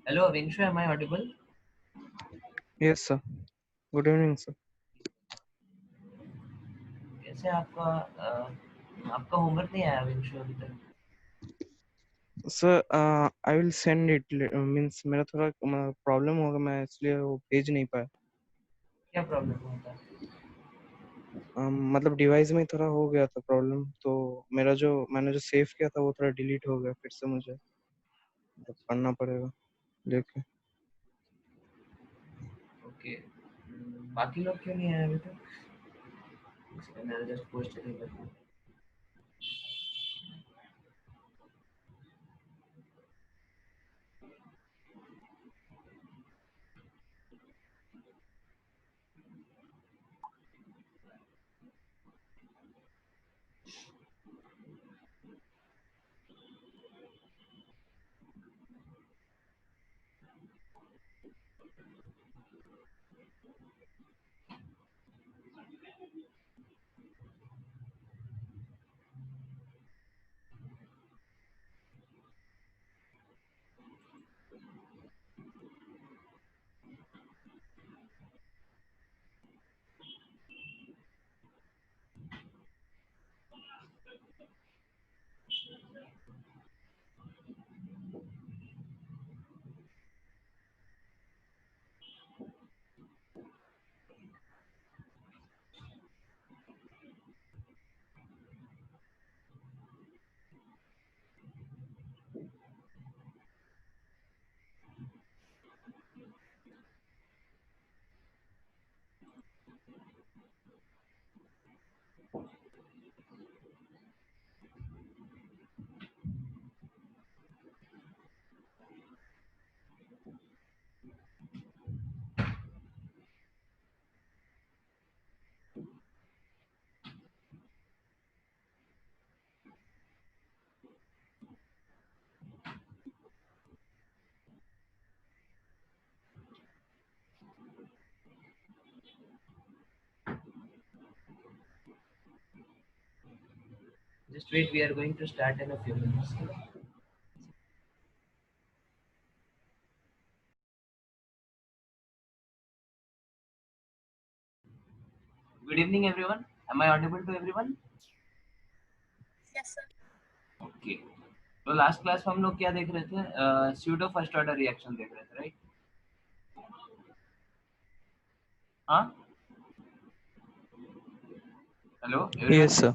Hello, Vinshu, am I audible? Yes, sir. Good evening, sir. कैसे आपका homework नहीं आया विंशु अभी तक? Sir, I will send it. Means मेरा थोड़ा प्रॉब्लम होगा, मैं इसलिए वो भेज नहीं पाया. क्या प्रॉब्लम हुआ था? मतलब डिवाइस में थोड़ा हो गया था प्रॉब्लम, तो मैंने जो सेव किया था वो थोड़ा डिलीट हो गया. फिर से मुझे पढ़ना पड़ेगा लेके. ओके, बाकी लोग क्यों नहीं आए अभी तक? मैंने जस्ट पोस्ट किया था. Just wait, we are going to start in a few minutes. Good evening, everyone. Am I audible to everyone? Yes, sir. Okay, तो लास्ट क्लास में हम लोग क्या देख रहे थे? स्यूडो फर्स्ट ऑर्डर रिएक्शन देख रहे थे, राइट? हाँ, hello Yes, everyone. sir.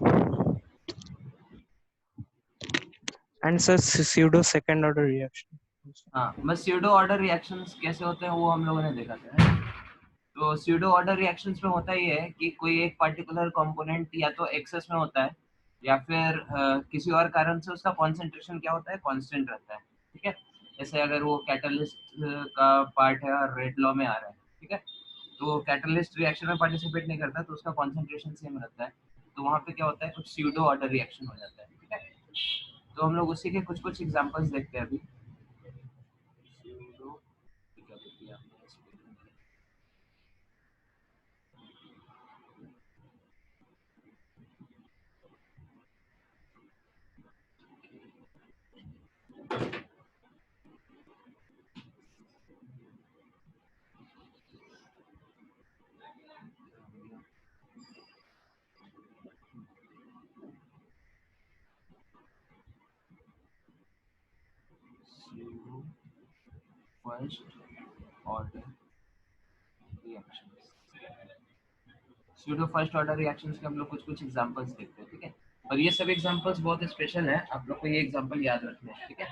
And sir, pseudo second order reaction. हाँ, बस स्यूडो ऑर्डर रिएक्शंस कैसे होते हैं वो हम लोगों ने देखा था, right? तो स्यूडो ऑर्डर रिएक्शंस में होता ही है कि कोई एक पर्टिकुलर कंपोनेंट या तो एक्सेस में होता है या फिर किसी और कारण से उसका कॉन्सेंट्रेशन क्या होता है, कांस्टेंट रहता है. ठीक है, जैसे अगर वो कैटलिस्ट का पार्ट है और रेड लॉ में आ रहा है, ठीक है, तो कैटलिस्ट रिएक्शन में पार्टिसिपेट नहीं करता तो उसका कॉन्सेंट्रेशन सेम रहता है. तो वहाँ पे क्या होता है, कुछ स्यूडो ऑर्डर रिएक्शन हो जाता है. ठीक है, तो हम लोग उसी के कुछ कुछ एग्जांपल्स देखते हैं अभी. Pseudo- क्या बोलते हैं आपने इस पे? Pseudo first order reactions. Pseudo first order reactions के हम लोग कुछ कुछ एग्जांपल्स देखते हैं. ठीक है, और ये सब एग्जांपल्स बहुत स्पेशल हैं, आप लोग को ये एग्जांपल याद रखने हैं. ठीक है,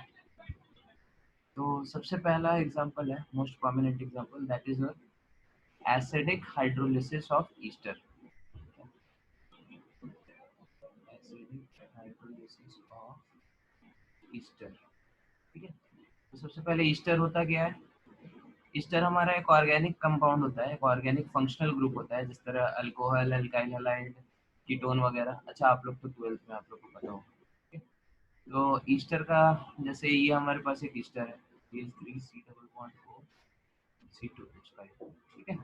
तो सबसे पहला एग्जांपल है, most prominent example, that is acidic hydrolysis of Easter. Acidic hydrolysis of Easter. ठीक है, तो सबसे पहले ईस्टर होता क्या है? ईस्टर हमारा एक ऑर्गेनिक कंपाउंड होता है, एक ऑर्गेनिक फंक्शनल ग्रुप होता है, जिस तरह अल्कोहल, अल्काइल हैलाइड, कीटोन वगैरह. अच्छा, आप लोग तो 12th में आप लोग को पता होगा. ठीक है? तो ईस्टर का, जैसे ये हमारे पास एक ईस्टर है, CH3 C double bond O C2H5. ठीक है,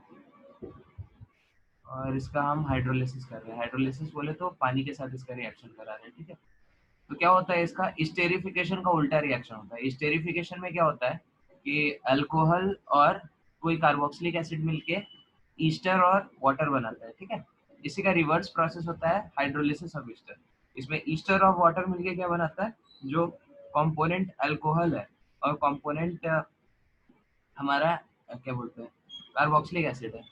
और इसका हम हाइड्रोलिसिस कर रहे हैं. हाइड्रोलिसिस बोले तो पानी के साथ इसका रिएक्शन करा रहे हैं. ठीक है, तो क्या होता है, इसका स्टेरिफिकेशन का उल्टा रिएक्शन होता है. स्टेरिफिकेशन में क्या होता है कि अल्कोहल और कोई कार्बोक्सिलिक एसिड मिलके ईस्टर और वाटर बनाता है, ठीक है। इसी का रिवर्स प्रोसेस होता है हाइड्रोलिसिस ऑफ ईस्टर। इसमें ईस्टर और वाटर मिलके क्या बनाता है, जो कंपोनेंट अल्कोहल है और कंपोनेंट हमारा क्या बोलते हैं कार्बोक्सिलिक एसिड है,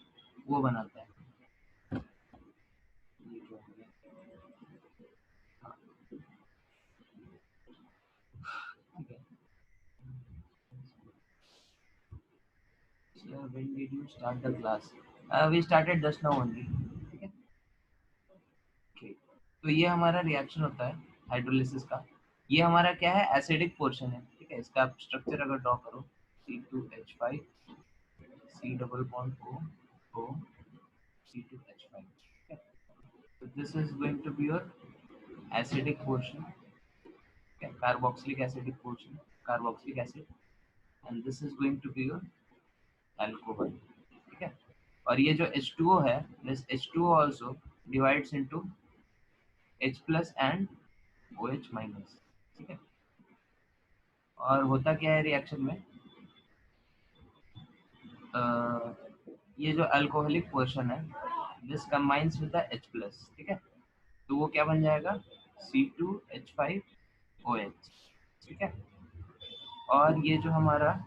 वो बनाता है। ये क्या हो गया? हाँ, ठीक है। So when did you start the class? We started just now only, ठीक है। Okay. तो ये हमारा रिएक्शन होता है हाइड्रोलिसिस का। ये हमारा क्या है, एसिडिक पोर्शन है, ठीक है। इसका आप स्ट्रक्चर अगर ड्रॉ करो, C2H5 C double bond O C2H5, ठीक है। So this is going to be your acidic portion, okay, carboxylic acidic portion, carboxylic acid, and this is going to be your alcohol, ठीक है। और ये जो H2O है, this H2O also divides into H plus and OH minus, ठीक है। और होता क्या है रिएक्शन में, ये जो अल्कोहलिक पोर्शन है this combines with the H plus, ठीक है। तो वो क्या बन जाएगा, C2H5OH, ठीक है। और ये जो हमारा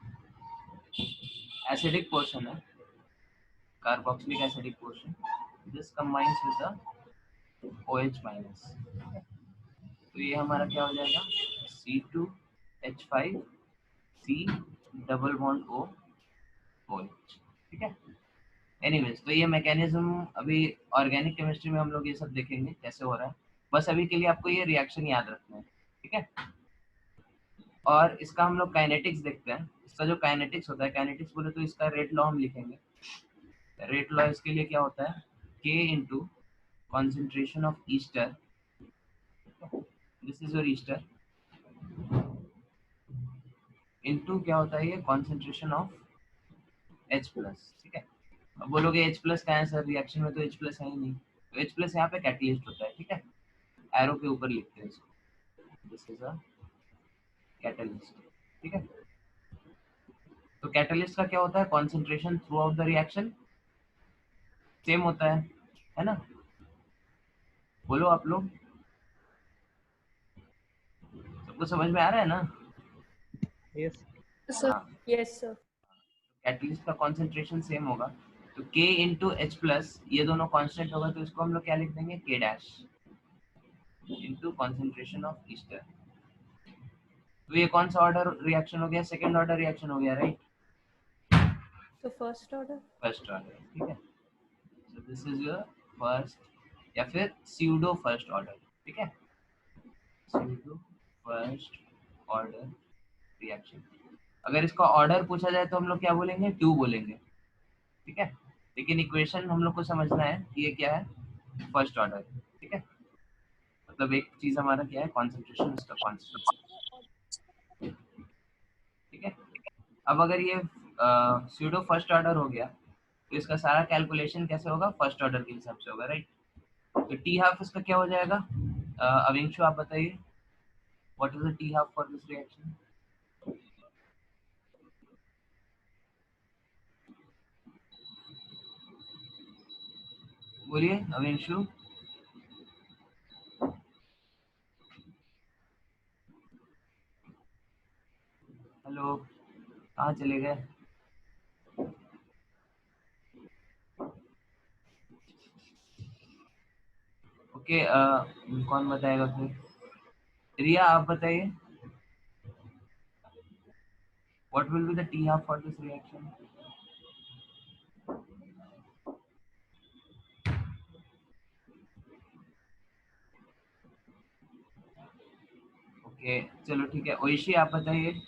एसिडिक पोर्शन है, carboxylic acidic portion, this combines with the OH minus. तो ये हमारा क्या हो जाएगा, C2H5C डबल बॉन्ड OH, ठीक है। एनीवेज, तो ये मैकेनिज्म अभी ऑर्गेनिक केमिस्ट्री में हम लोग ये सब देखेंगे कैसे हो रहा है। बस अभी के लिए आपको ये रिएक्शन याद रखना है, ठीक है। और इसका हम लोग काइनेटिक्स देखते हैं। इसका जो काइनेटिक्स होता है, काइनेटिक्स बोले तो इसका रेट लॉ हम लिखेंगे। रेट लॉ इसके लिए क्या होता है, K into concentration of Easter, this is your Easter, into क्या होता है ये कॉन्सेंट्रेशन ऑफ H प्लस, ठीक है। अब बोलोगे H प्लस क्या है सर, रिएक्शन में तो H प्लस है ही नहीं। तो H प्लस यहाँ पे कैटलिस्ट होता है, ठीक है। एरो के ऊपर लिखते हैं इसको, दिस इज अ कैटलिस्ट, ठीक है। तो कैटलिस्ट का क्या होता है, concentration through out the reaction same होता है ना। बोलो आप लोग, सबको समझ में आ रहा है ना। यस। Sir. हाँ, Yes, sir. कैटलिस्ट का कॉन्सेंट्रेशन सेम होगा। तो K इंटू H प्लस, ये दोनों कांस्टेंट होगा, तो इसको हम लोग क्या लिख देंगे, K dash into concentration of Easter. तो ये कौन सा ऑर्डर रिएक्शन हो गया, सेकंड ऑर्डर रिएक्शन हो गया, right. So first order. First order, ठीक है। So this is your first या फिर स्यूडो फर्स्ट ऑर्डर, ठीक है। Pseudo first order reaction. अगर इसका ऑर्डर पूछा जाए तो हम लोग क्या बोलेंगे, टू बोलेंगे, ठीक है। लेकिन इक्वेशन हम लोग को समझना है कि ये क्या है, फर्स्ट ऑर्डर, ठीक है। मतलब एक चीज हमारा क्या है, कॉन्सेंट्रेशन, इसका कॉन्सेंट्रेशन, ठीक है। अब अगर ये स्यूडो फर्स्ट ऑर्डर हो गया तो इसका सारा कैलकुलेशन कैसे होगा, फर्स्ट ऑर्डर के हिसाब से होगा, राइट। तो टी हाफ इसका क्या हो जाएगा, अविंशु आप बताइए, what is the T half for this reaction. बोलिए अविंशु। हेलो, कहाँ चले गए। ओके, कौन बताएगा फिर, रिया आप बताइए, what will be the T half for this reaction. Okay, चलो ठीक है, ओइशी आप बताइए।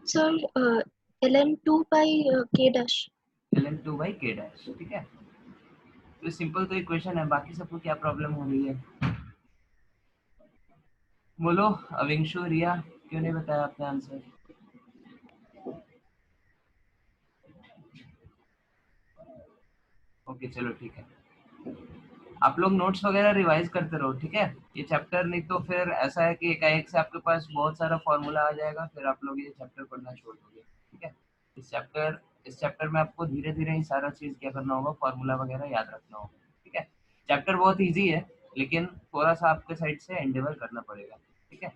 Sir, ln2 by k dash. ln2 by k dash, ठीक है। तो सिंपल तो इक्वेशन है, बाकी सबको क्या प्रॉब्लम हो रही है, बोलो अविंशु, रिया, क्यों नहीं बताया आपने आंसर। ओके चलो ठीक है, आप लोग नोट्स वगैरह रिवाइज करते रहो, ठीक है। ये चैप्टर नहीं तो फिर ऐसा है कि एकाएक से आपके पास बहुत सारा फॉर्मूला आ जाएगा, फिर आप लोग ये चैप्टर पढ़ना छोड़ दोगे, ठीक है। इस चैप्टर में आपको धीरे धीरे ही सारा चीज क्या करना होगा, फॉर्मूला वगैरह याद रखना होगा, ठीक है। चैप्टर बहुत ईजी है, लेकिन थोड़ा सा आपके साइड से एंडेवर करना पड़ेगा, ठीक है।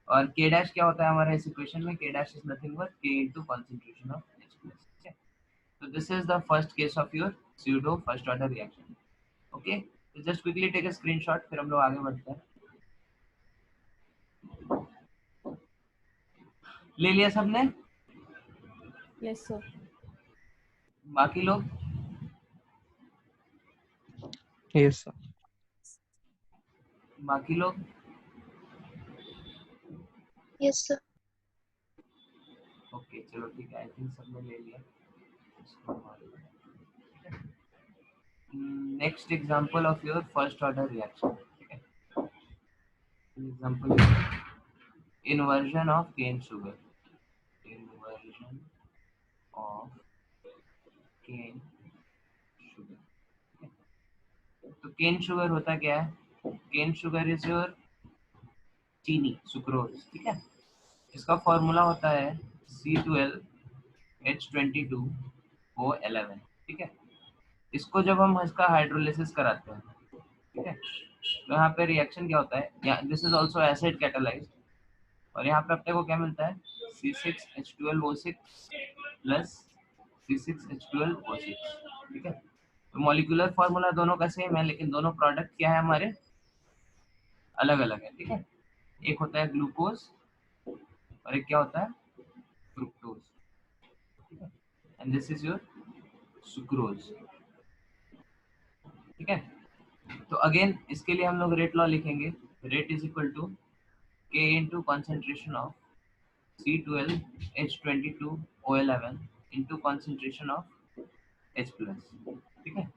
और के डैश क्या होता है हमारे इस इक्वेशन में, के डैश इज नथिंग बट के इनटू कंसंट्रेशन ऑफ H+, ठीक है। So this is the first case of your pseudo first order reaction. Okay, so just quickly take a screenshot, फिर हम लोग आगे बढ़ते हैं। ले लिया सबने? Yes, sir. बाकी लोग? Yes sir. बाकी लोग? Yes, sir. ओके चलो ठीक है, आई थिंक सबने ले लिया। Next example of your first order reaction, ठीक है। Example inversion of cane sugar, inversion of cane sugar. तो केन शुगर होता क्या है? Cane sugar is your chini, sucrose, ठीक है। इसका फॉर्मूला होता है C12H22O11, ठीक है। इसको जब हम इसका हाइड्रोलिसिस कराते हैं, ठीक है, तो यहाँ पे रिएक्शन क्या होता है, this is also acid catalysed, और यहाँ पे अपने को क्या मिलता है, C6H12O6 प्लस C6H12O6, ठीक है। तो मॉलिक्यूलर फार्मूला दोनों का सेम है, लेकिन दोनों प्रोडक्ट क्या है हमारे, अलग अलग है, ठीक है। एक होता है ग्लूकोज और एक क्या होता है, फ्रुक्टोज, ठीक है। And this is your sucrose, ठीक है। तो अगेन इसके लिए हम लोग रेट लॉ लिखेंगे, rate is equal to K into concentration of C12H22O11 into concentration of H+, ठीक है।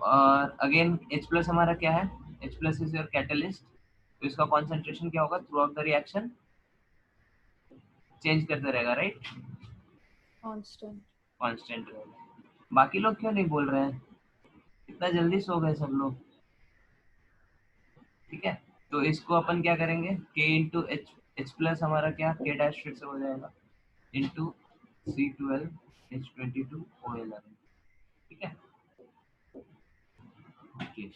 और अगेन H+ हमारा क्या है, H+ इज योर कैटलिस्ट, तो इसका कॉन्सेंट्रेशन क्या होगा through out the reaction, change करते रहेगा, राइट, Constant. कांस्टेंट रहेगा। बाकी लोग क्यों नहीं बोल रहे हैं, इतना जल्दी सो गए सब लोग, ठीक है। तो इसको अपन क्या करेंगे, K इंटू H+ हमारा क्या, K डैश फिर से हो जाएगा इंटू C12H22O11, ठीक है। ओके,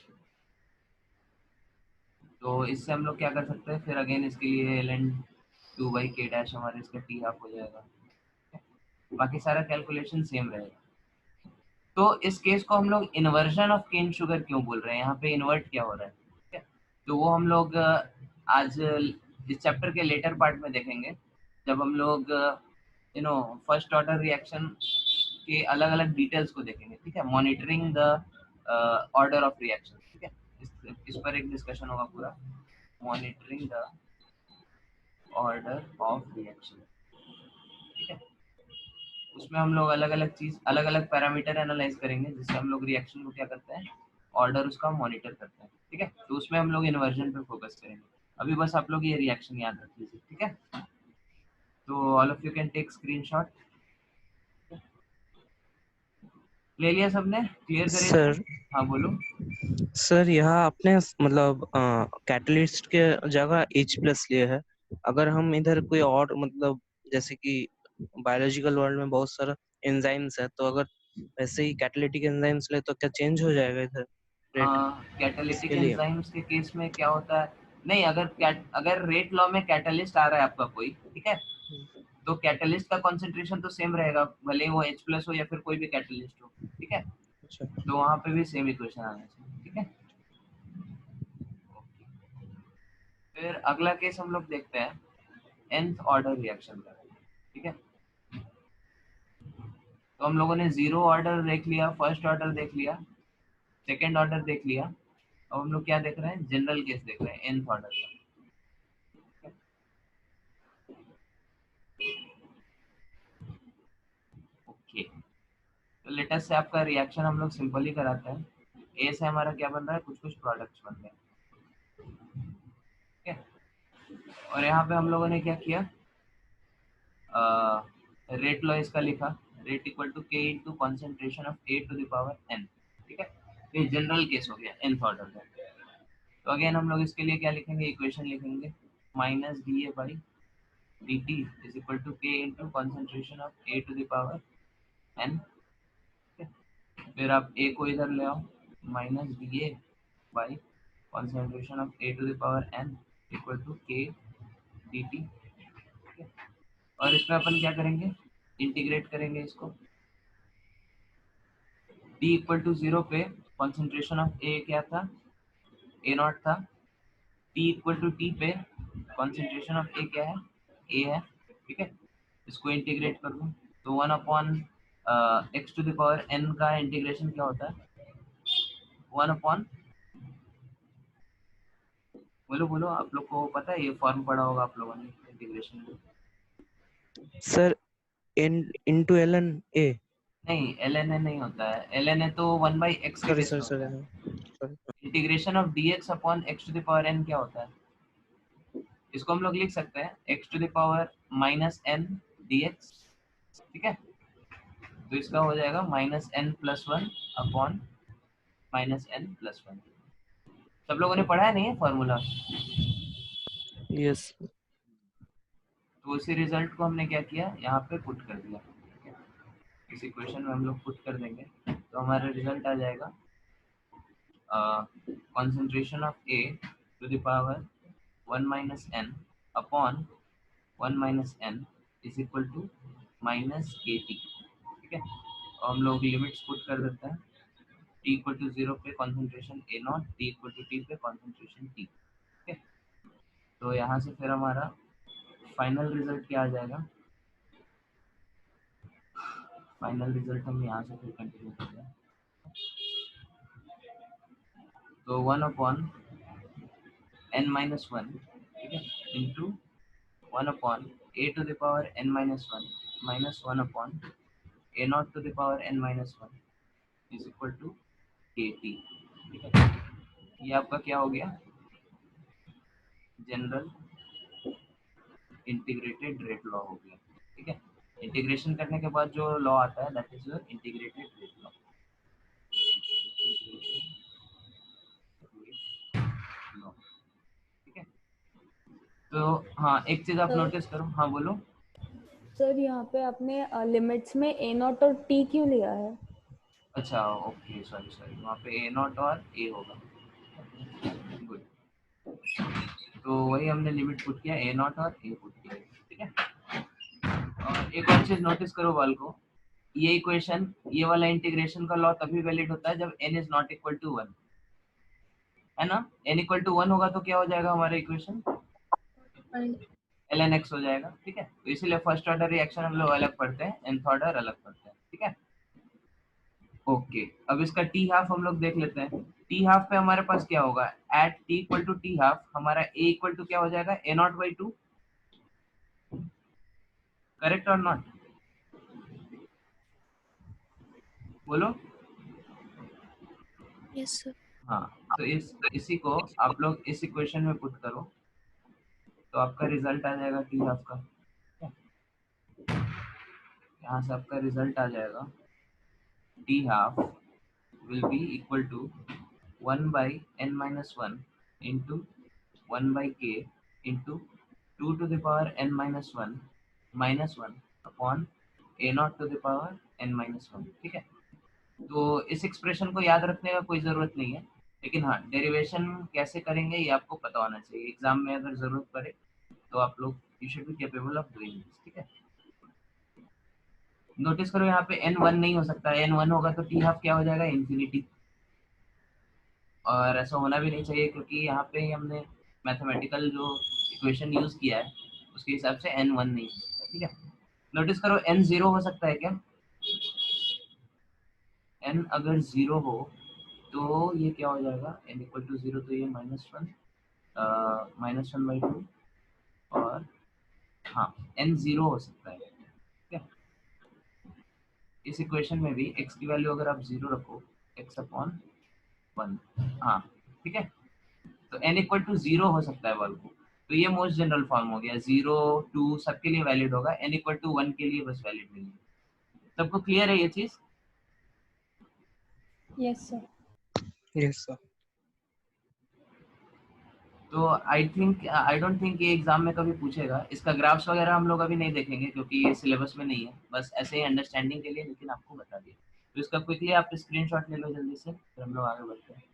तो इससे हम लोग क्या कर सकते हैं, फिर अगेन इसके लिए ln2/K डैश हमारे इसका T हाफ हो जाएगा, ठीक है? बाकी सारा कैलकुलेशन सेम रहेगा। तो इस केस को हम लोग इन्वर्जन ऑफ केन शुगर क्यों बोल रहे हैं, यहाँ पे इन्वर्ट क्या हो रहा है, ठीक है। तो वो हम लोग आज इस चैप्टर के लेटर पार्ट में देखेंगे, जब हम लोग फर्स्ट ऑर्डर रिएक्शन के अलग अलग डिटेल्स को देखेंगे, ठीक है। Monitoring the order of reaction, ठीक है। इस पर एक डिस्कशन होगा पूरा, monitoring the order of reaction, ठीक है। उसमें हम लोग अलग अलग चीज, अलग अलग पैरामीटर एनालाइज करेंगे, जिससे हम लोग रिएक्शन को क्या करते हैं, ऑर्डर उसका मॉनिटर करते हैं, ठीक है। तो उसमें हम लोग इन्वर्जन पे फोकस करेंगे। अभी बस आप लोग ये रिएक्शन याद रख लीजिए, ठीक है। तो all of you can take screenshot. ले लिया सबने, क्लियर करिए सर हाँ बोलो। सर यहाँ आपने मतलब कैटलिस्ट के जगह H+ लिए है, अगर हम इधर कोई और मतलब जैसे कि बायोलॉजिकल वर्ल्ड में बहुत सारा एंजाइम्स है, तो अगर वैसे ही कैटालिटिक एंजाइम्स ले तो क्या चेंज हो जाएगा इधर रेट कैटालिटिक इसके लिए? एंजाइम्स के केस में क्या होता है, नहीं, अगर रेट लॉ में कैटालिस्ट आ रहा है आपका कोई, ठीक है, तो कैटलिस्ट का कंसंट्रेशन तो सेम रहेगा, भले ही वो H+ हो या फिर कोई भी कैटलिस्ट हो, ठीक है। अच्छा तो वहाँ पे भी सेम इक्वेशन आना चाहिए, ठीक है। फिर अगला केस हम लोग देखते हैं nth ऑर्डर रिएक्शन का, ठीक है। तो हम लोगों ने 0 ऑर्डर देख लिया, फर्स्ट ऑर्डर देख लिया, सेकेंड ऑर्डर देख लिया, अब हम लोग क्या देख रहे हैं, जनरल केस देख रहे हैं nth ऑर्डर का। ओके, तो लेटेस्ट से आपका रिएक्शन हम लोग सिंपल ही कराते हैं। ए से हमारा क्या बन रहा है, कुछ कुछ प्रोडक्ट्स बन रहे हैं, ठीक है। और यहाँ पे हम लोगों ने क्या किया, रेट लॉ इसका लिखा, rate equal to K into concentration of A to the power n, ठीक है। ये जनरल केस हो गया nth ऑर्डर का। तो अगेन हम लोग इसके लिए क्या लिखेंगे, इक्वेशन लिखेंगे minus D A by D T is equal to K into concentration of A to the power N. फिर आप ए को इधर ले आओ, minus D A by concentration of A to the power N equal to K D T. और इसमें अपन क्या करेंगे, इंटीग्रेट करेंगे इसको। t इक्वल टू 0 पे कॉन्सेंट्रेशन ऑफ ए क्या था, ए नॉट था। t इक्वल टू टी पे कॉन्सेंट्रेशन ऑफ ए क्या है, ए है। ठीक है, इसको इंटीग्रेट कर दूं तो 1 upon x to the power n का इंटीग्रेशन क्या होता है, 1 अपॉन, बोलो बोलो, आप लोग को पता है, ये फॉर्म पढ़ा होगा आप लोगों ने इंटीग्रेशन में। Sir into ln a। नहीं, एल एन ए नहीं होता है, एल एन ए तो 1 बाई एक्स के सॉरी बेस पे सॉरी होता है। Sorry. Integration of d x upon x to the power n क्या होता है, इसको हम लोग लिख सकते हैं x to the power minus n d x. ठीक है, तो इसका हो जाएगा minus n plus one upon minus n plus one. सब लोगों ने पढ़ा है नहीं है फॉर्मूला, यस। तो उसी रिजल्ट को हमने क्या किया, यहाँ पे पुट कर दिया। इस इक्वेशन में हम लोग पुट कर देंगे तो हमारा रिजल्ट आ जाएगा concentration of A to the power 1 minus n upon 1 minus n is equal to minus kt। ठीक है, और हम लोग लिमिट्स पुट कर देते हैं, t इक्वल टू 0 पे concentration A naught, t equal to T पे कॉन्सेंट्रेशन टी। ठीक है, तो यहाँ से फिर हमारा फाइनल रिजल्ट क्या आ जाएगा, फाइनल रिजल्ट हम यहाँ से फिर कंटिन्यू करते हैं। तो 1 अपॉन n माइनस वन, ठीक है, into 1 upon a to the power n minus one minus 1 upon a naught to the power n minus one is equal to kt। ठीक है, ये आपका क्या हो गया, जनरल इंटीग्रेटेड रेट लॉ हो गया। ठीक है, इंटीग्रेशन करने के बाद जो लॉ आता है that is your integrated rate law. ठीक है, तो हाँ एक चीज आप सर। नोटिस करो, हाँ बोलो। सर यहाँ पे आपने लिमिट्स में ए नॉट और टी क्यों लिया है? अच्छा ओके, सॉरी सॉरी, वहाँ पे ए नॉट और ए होगा। गुड, तो वही हमने लिमिट पुट किया, ए नॉट और ए पुट किया। ठीक है, और एक और चीज नोटिस करो बाल को, ये इक्वेशन, ये वाला इंटीग्रेशन का लॉ तभी वैलिड होता है जब n is not equal to 1, है ना। n इक्वल टू 1 होगा तो क्या हो जाएगा हमारा इक्वेशन, ln x हो जाएगा। ठीक है, तो इसीलिए फर्स्ट ऑर्डर रिएक्शन हम लोग अलग पढ़ते हैं, nth ऑर्डर अलग पढ़ते हैं। ठीक है, ओके, अब इसका टी हाफ हम लोग देख लेते हैं। टी हाफ पे हमारे पास क्या होगा, at T equal to T half हमारा ए इक्वल टू क्या हो जाएगा, A naught by two. Correct or not, बोलो। Yes, sir. हाँ, तो इसी को आप लोग इस इक्वेशन में पुट करो तो आपका रिजल्ट आ जाएगा टी हाफ का। यहाँ से आपका रिजल्ट आ जाएगा T half will be equal to 1 by n minus one into 1 by K into 2 to the power n minus one upon A naught to the power n minus one. ठीक है, तो इस एक्सप्रेशन को याद रखने का कोई ज़रूरत नहीं है, लेकिन हाँ डेरिवेशन कैसे करेंगे ये आपको पता होना चाहिए, एग्जाम में अगर ज़रूरत पड़े तो आप लोग you should be capable of doing this. ठीक है, नोटिस करो यहाँ पे n1 नहीं हो सकता, n1 होगा तो टी हाफ क्या हो जाएगा, इन्फिनिटी। और ऐसा होना भी नहीं चाहिए क्योंकि यहाँ पे हमने मैथमेटिकल जो इक्वेशन यूज़ किया है उसके हिसाब से n1 नहीं हो सकता। ठीक है, नोटिस करो n0 हो सकता है क्या, n अगर 0 हो तो ये क्या हो जाएगा, n इक्वल टू 0 तो ये माइनस वन बाई टू, और हाँ n 0 हो सकता है। ठीक है, इस इक्वेशन में भी x की वैल्यू अगर आप 0 रखो, x अपॉन 1, हाँ ठीक है, तो n इक्वल टू 0 हो सकता है वाल को, तो ये मोस्ट जनरल फॉर्म हो गया, 0 2 सबके लिए वैलिड होगा, n इक्वल टू 1 के लिए बस वैलिड नहीं है। सबको क्लियर है ये चीज? Yes sir. Yes sir. तो आई डोंट थिंक ये एग्जाम में कभी पूछेगा। इसका ग्राफ्स वगैरह हम लोग अभी नहीं देखेंगे क्योंकि ये सिलेबस में नहीं है, बस ऐसे ही अंडरस्टैंडिंग के लिए, लेकिन आपको बता दिया। तो इसका क्विकली आप स्क्रीनशॉट ले लो जल्दी से, फिर हम लोग आगे बढ़ते हैं।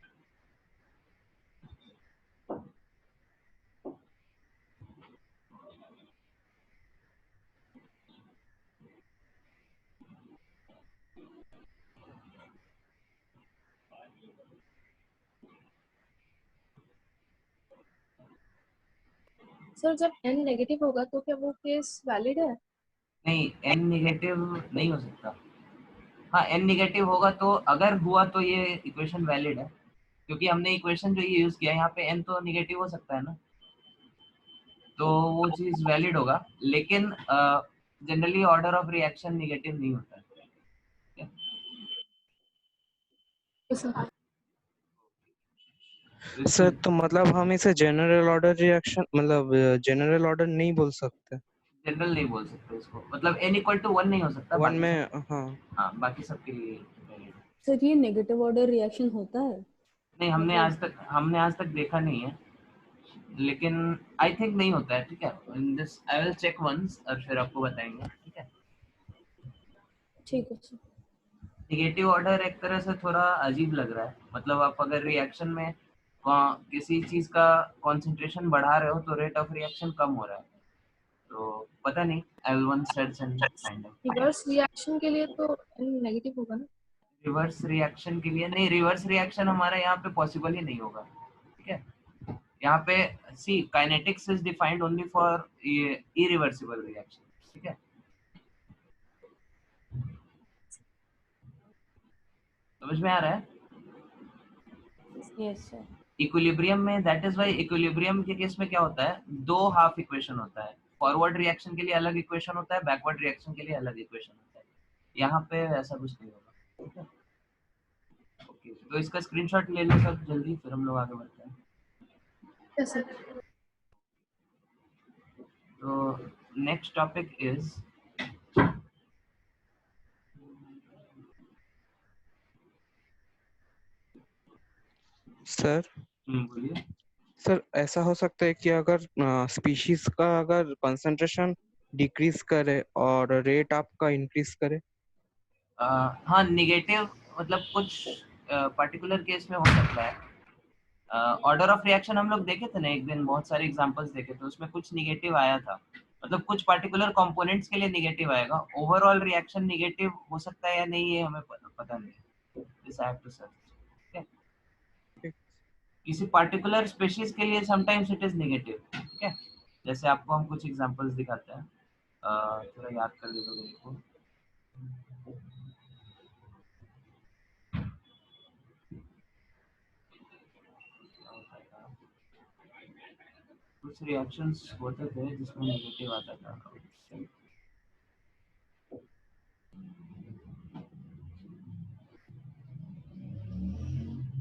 सर जब n नेगेटिव होगा तो क्या वो केस वैलिड है? नहीं, एन निगेटिव नहीं हो सकता। हाँ, एन निगेटिव होगा तो, अगर हुआ तो ये इक्वेशन वैलिड है, क्योंकि हमने इक्वेशन जो ये यूज किया है यहाँ पे एन तो निगेटिव हो सकता है ना, तो वो चीज वैलिड होगा। लेकिन generally order of reaction negative नहीं होता है। ठीक है? सर तो इस सर तो मतलब हम इसे जनरल ऑर्डर रिएक्शन मतलब जनरल ऑर्डर नहीं बोल सकते? जनरल नहीं बोल सकते इसको, मतलब n इक्वल टू 1 नहीं हो सकता, वन बाकी में सब, हाँ। हाँ बाकी सबके लिए valid है। सर ये नेगेटिव ऑर्डर रिएक्शन होता है? नहीं, मतलब हमने आज तक देखा नहीं है, लेकिन आई थिंक नहीं होता है। ठीक है, in this I will check once और फिर आपको बताएंगे। ठीक है। ठीक है सर। निगेटिव ऑर्डर एक तरह से थोड़ा अजीब लग रहा है, मतलब आप अगर रिएक्शन में किसी चीज का कंसंट्रेशन बढ़ा रहे हो तो रेट ऑफ रिएक्शन कम हो रहा है, तो पता नहीं, I will one search and find out. ठीक है। रिवर्स रिएक्शन के लिए तो n नेगेटिव होगा ना? रिवर्स रिएक्शन के लिए नहीं, रिवर्स रिएक्शन हमारा यहाँ पे पॉसिबल ही नहीं होगा। ठीक है, यहाँ पे see kinetics is defined only for irreversible reaction. ठीक है, समझ में आ रहा है? Yes sir. इक्विलिब्रियम में, दैट इज व्हाई इक्विलिब्रियम के केस में क्या होता है, दो हाफ इक्वेशन होता है। फॉरवर्ड रिएक्शन के लिए अलग इक्वेशन होता है, बैकवर्ड रिएक्शन के लिए अलग इक्वेशन होता है। यहाँ पे ऐसा कुछ नहीं होगा। ठीक है, ओके, तो इसका स्क्रीनशॉट ले लो सब जल्दी, फिर हम लोग आगे बढ़ते हैं। Yes sir. तो नेक्स्ट टॉपिक इज, सर बोलिए। सर ऐसा हो सकता है कि अगर स्पीशीज का अगर कंसंट्रेशन डिक्रीज करे और रेट आपका इंक्रीज करे? हाँ, निगेटिव मतलब कुछ पर्टिकुलर केस में हो सकता है। ऑर्डर ऑफ रिएक्शन हम लोग देखे थे ना एक दिन, बहुत सारे एग्जांपल्स देखे थे, उसमें कुछ निगेटिव आया था, मतलब कुछ पर्टिकुलर कंपोनेंट्स के लिए निगेटिव आएगा। ओवरऑल रिएक्शन निगेटिव हो सकता है या नहीं, ये हमें पता नहीं, this I have to search. ठीक है, किसी पर्टिकुलर स्पीशीज के लिए समटाइम्स इट इज नेगेटिव। ठीक है, जैसे आपको हम कुछ एग्जांपल्स दिखाते हैं, थोड़ा याद कर लीजिए मेरे को। कुछ रिएक्शंस होते थे जिसमें नेगेटिव आता था।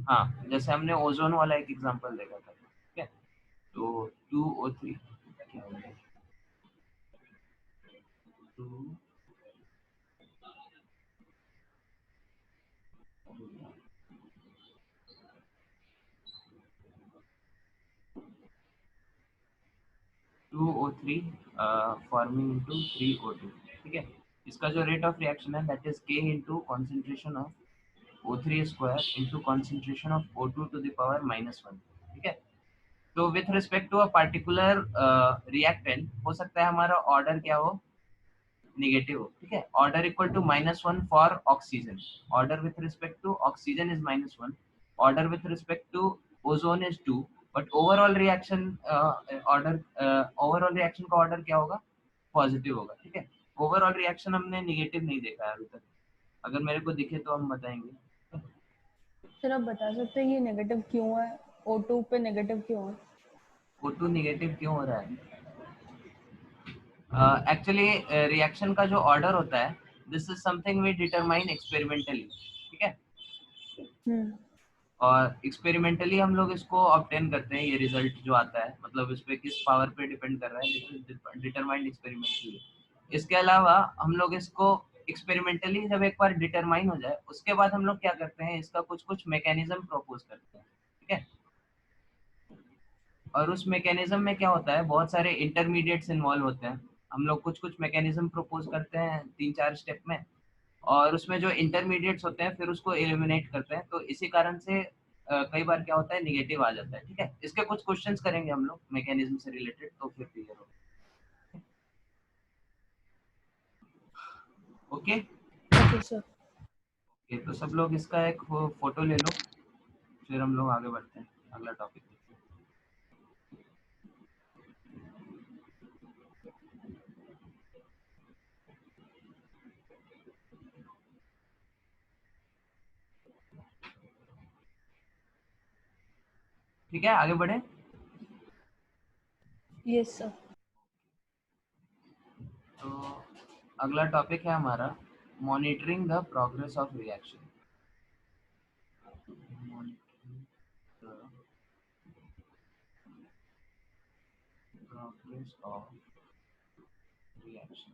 हाँ, जैसे हमने ओजोन वाला एक एग्जांपल देखा था। ठीक है, तो 2O3 क्या हो गया, 2O3 फॉर्मिंग इनटू 3O2। ठीक है, इसका जो रेट ऑफ रिएक्शन है that is K into concentration of O3 square into concentration of O2 to the power -1। ठीक है, तो with respect to a particular reactant हो सकता है हमारा ऑर्डर क्या हो, नेगेटिव हो। ठीक है, order equal to -1 for oxygen, order with respect to oxygen is -1, order with respect to ozone is 2, but overall reaction overall reaction का ऑर्डर क्या होगा, पॉजिटिव होगा। ठीक है, ओवरऑल रिएक्शन हमने नेगेटिव नहीं देखा है अभी तक, अगर मेरे को दिखे तो हम बताएंगे। सर आप बता सकते हैं ये नेगेटिव क्यों है? O2 पे नेगेटिव क्यों है? O2 नेगेटिव क्यों हो रहा है? एक्चुअली रिएक्शन का जो ऑर्डर होता है, this is something we determine experimentally. ठीक है, और एक्सपेरिमेंटली हम लोग इसको ऑब्टेन करते हैं, ये रिजल्ट जो आता है, मतलब इस पे किस पावर पे डिपेंड कर रहा है, दिस इज डिटरमाइंड एक्सपेरिमेंटली। इसके अलावा हम लोग इसको एक्सपेरिमेंटली जब एक बार डिटरमाइन हो जाए उसके बाद हम लोग क्या करते हैं, इसका कुछ कुछ मैकेनिज्म प्रपोज करते हैं, ठीक है। और उस मैकेनिज्म में क्या होता है, बहुत सारे इंटरमीडिएट्स इन्वॉल्व होते हैं। हम लोग कुछ कुछ मैकेनिज्म प्रपोज करते हैं 3-4 स्टेप में, और उसमें जो इंटरमीडिएट्स होते हैं फिर उसको एलिमिनेट करते हैं। तो इसी कारण से कई बार क्या होता है, निगेटिव आ जाता है, ठीक है। इसके कुछ क्वेश्चंस करेंगे हम लोग मैकेनिज्म से रिलेटेड, तो फिर क्लियर हो। Okay okay sir. ओके, तो सब लोग इसका एक फोटो ले लो, फिर हम लोग आगे बढ़ते हैं अगला टॉपिक। ठीक है, आगे बढ़े। Yes sir. तो अगला टॉपिक है हमारा monitoring the progress of reaction. Progress of reaction,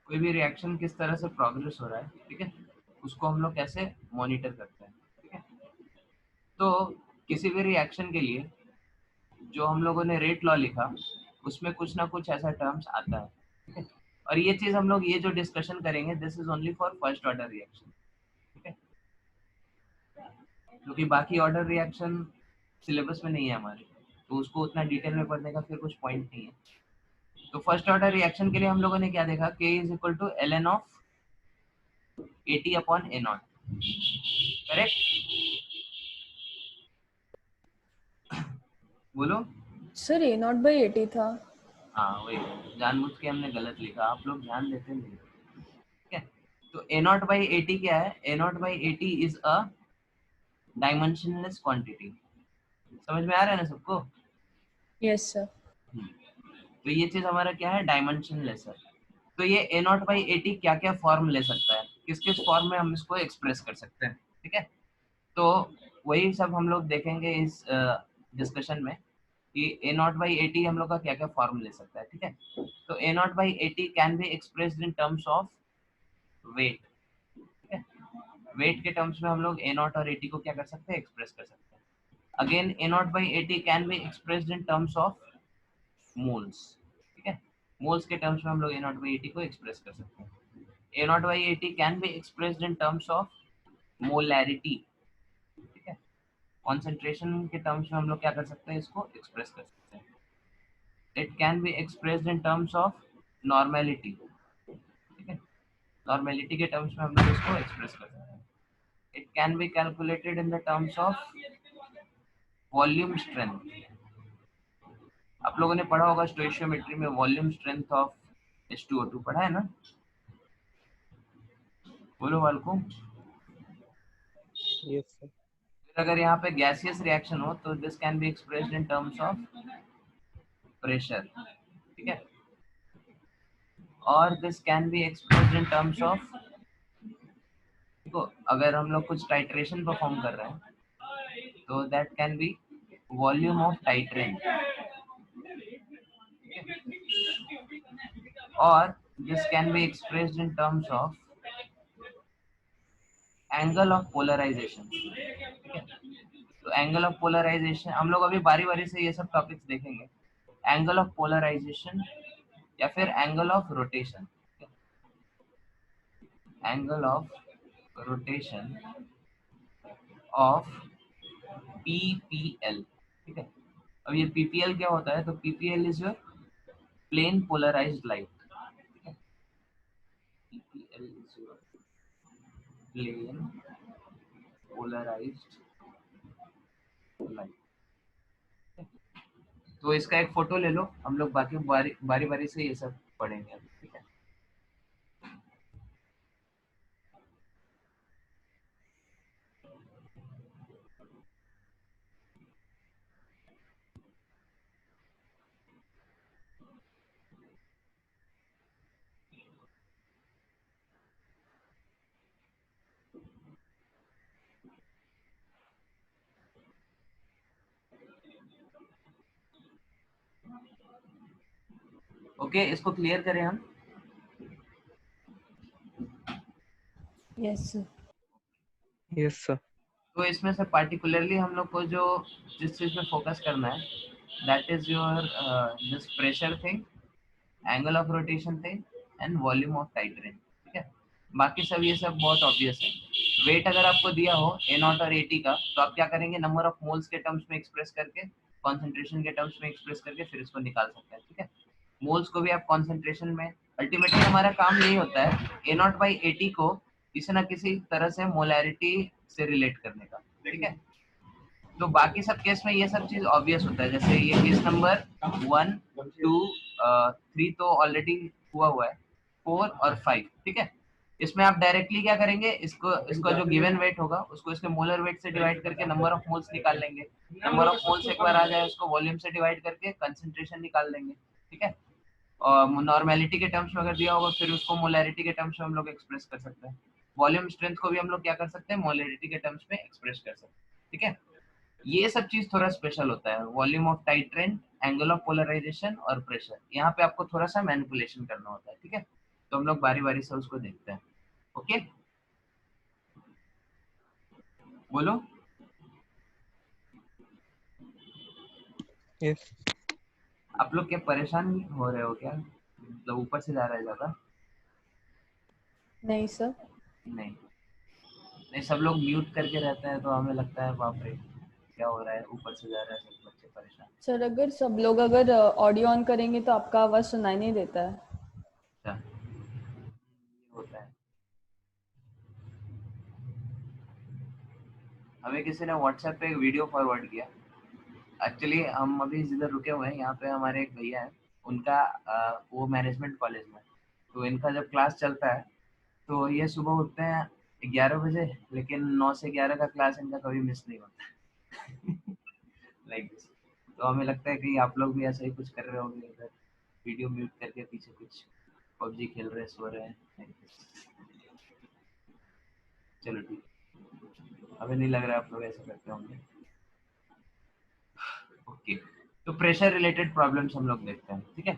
कोई भी रिएक्शन किस तरह से प्रोग्रेस हो रहा है, ठीक है, उसको हम लोग कैसे मॉनिटर करते हैं, ठीक है। तो किसी भी रिएक्शन के लिए जो हम लोगों ने रेट लॉ लिखा, उसमें कुछ ना कुछ ऐसा टर्म्स आता है, ठीक है। और ये चीज हम लोग, ये जो डिस्कशन करेंगे, this is only for first order reaction, ठीक है, क्योंकि बाकी ऑर्डर रिएक्शन सिलेबस में नहीं है हमारे, तो उसको उतना डिटेल में पढ़ने का फिर कुछ पॉइंट नहीं है। तो फर्स्ट ऑर्डर रिएक्शन के लिए हम लोगों ने क्या देखा, K is equal to ln of AT upon A naught, correct, बोलो। सर A0/80 था। हाँ वही, जानबूझ के हमने गलत लिखा, आप लोग ध्यान देते नहीं, ठीक है। तो A0/80 क्या है, A0/80 is a dimensionless quantity, समझ में आ रहा है ना सबको। Yes sir. तो ये चीज हमारा क्या है, डायमेंशनलेस है। तो ये A0/80 क्या क्या फॉर्म ले सकता है, किस किस फॉर्म में हम इसको एक्सप्रेस कर सकते हैं, ठीक है। तो वही सब हम लोग देखेंगे इस डिस्कशन में कि A0/80 हम लोग का क्या क्या फॉर्म ले सकता है, ठीक है। तो A0/80 can be expressed in terms of weight, ठीक है। वेट के टर्म्स में हम लोग A0 और 80 को क्या कर सकते हैं, एक्सप्रेस कर सकते हैं। Again A0/80 can be expressed in terms of moles, ठीक है। मोल्स के टर्म्स में हम लोग A0/80 को एक्सप्रेस कर सकते हैं। A0/80 can be expressed in terms of molarity, ठीक है। कॉन्सेंट्रेशन के टर्म्स में हम लोग क्या कर सकते हैं, इसको एक्सप्रेस कर सकते हैं। It can be expressed in terms of normality, ठीक है। नॉर्मेलिटी के टर्म्स में हम लोग इसको एक्सप्रेस कर सकते हैं। It can be calculated in the terms of volume strength. आप लोगों ने पढ़ा होगा स्टोइशियोमेट्री में वॉल्यूम स्ट्रेंथ ऑफ H2O2, पढ़ा है ना, बोलो वालको। Yes sir. फिर अगर यहाँ पे गैसियस रिएक्शन हो तो this can be expressed in terms of pressure, ठीक है। और this can be expressed in terms of, देखो अगर हम लोग कुछ टाइट्रेशन परफॉर्म कर रहे हैं तो that can be volume of titrant, और this can be expressed in terms of angle of polarisation, ठीक है। तो एंगल ऑफ पोलराइजेशन हम लोग अभी बारी बारी से ये सब टॉपिक्स देखेंगे। एंगल ऑफ पोलराइजेशन या फिर angle of rotation, angle of rotation of PPL, ठीक है। अब ये PPL क्या होता है, तो PPL is your plane polarised light, ठीक है। PPL is your plane polarised light. तो इसका एक फोटो ले लो, हम लोग बाकी बारी बारी बारी से ये सब पढ़ेंगे, ठीक है। ओके, इसको क्लियर करें हम। Yes sir. Yes sir. तो इसमें से पार्टिकुलरली हम लोग को जो जिस चीज पे फोकस करना है, that is your this pressure thing, angle of rotation thing and volume of titrating. ठीक है, बाकी सब ये सब बहुत ऑब्वियस है। वेट अगर आपको दिया हो ए नॉट और एटी का, तो आप क्या करेंगे, नंबर ऑफ मोल्स के टर्म्स में एक्सप्रेस करके, कॉन्सेंट्रेशन के टर्म्स में एक्सप्रेस करके फिर इसको निकाल सकते हैं। ठीक है, मोल्स को भी आप कॉन्सेंट्रेशन में, अल्टीमेटली हमारा काम यही होता है ए नॉट बाई एटी को किसी ना किसी तरह से मोलैरिटी से रिलेट करने का। ठीक है, तो बाकी सब केस में ये सब चीज ऑब्वियस होता है। जैसे ये केस नंबर 1 2 3 तो ऑलरेडी हुआ है, 4 और 5। ठीक है, इसमें आप डायरेक्टली क्या करेंगे, इसको इसको जो गिवन वेट होगा उसको इसके मोलर वेट से डिवाइड करके नंबर ऑफ मोल्स निकाल लेंगे। नंबर ऑफ मोल्स एक बार आ जाए उसको वॉल्यूम से डिवाइड करके कंसंट्रेशन निकाल लेंगे। ठीक है, और नॉर्मेलिटी के टर्म्स में अगर दिया होगा फिर उसको मोलैरिटी के टर्म्स में हम लोग एक्सप्रेस कर सकते हैं। वॉल्यूम स्ट्रेंथ को भी हम लोग क्या कर सकते हैं, मोलैरिटी के टर्म्स में एक्सप्रेस कर सकते हैं। ठीक है, ये सब चीज थोड़ा स्पेशल होता है, volume of titrant, angle of polarisation और प्रेशर। यहाँ पे आपको थोड़ा सा मैनिपुलेशन करना होता है। ठीक है, तो हम लोग बारी बारी से उसको देखते हैं। ओके, बोलो। यस। आप लोग क्या परेशान हो रहे हो क्या, मतलब ऊपर से जा रहा है ज्यादा? नहीं सर। नहीं नहीं, सब लोग म्यूट करके रहते हैं तो हमें लगता है बाप रे क्या हो रहा है, ऊपर से जा रहा है, सब बच्चे परेशान। सर अगर सब लोग अगर ऑडियो ऑन करेंगे तो आपका आवाज सुनाई नहीं देता है। अच्छा, ये होता है। हमें किसी ने व्हाट्सएप पे एक वीडियो फॉरवर्ड किया। एक्चुअली हम अभी जिधर रुके हुए हैं यहाँ पे हमारे एक भैया है, उनका वो मैनेजमेंट कॉलेज में, तो इनका जब क्लास चलता है तो ये सुबह उठते हैं 11 बजे, लेकिन 9 से 11 का क्लास इनका कभी मिस नहीं होता। लाइक तो हमें लगता है कि आप लोग भी ऐसा ही कुछ कर रहे होंगे इधर, वीडियो म्यूट करके पीछे कुछ पबजी खेल रहे, सो रहे हैं like this। चलो ठीक, हमें नहीं लग रहा है आप लोग ऐसा करते होंगे। ओके, तो प्रेशर रिलेटेड प्रॉब्लम्स हम लोग देखते हैं। ठीक है,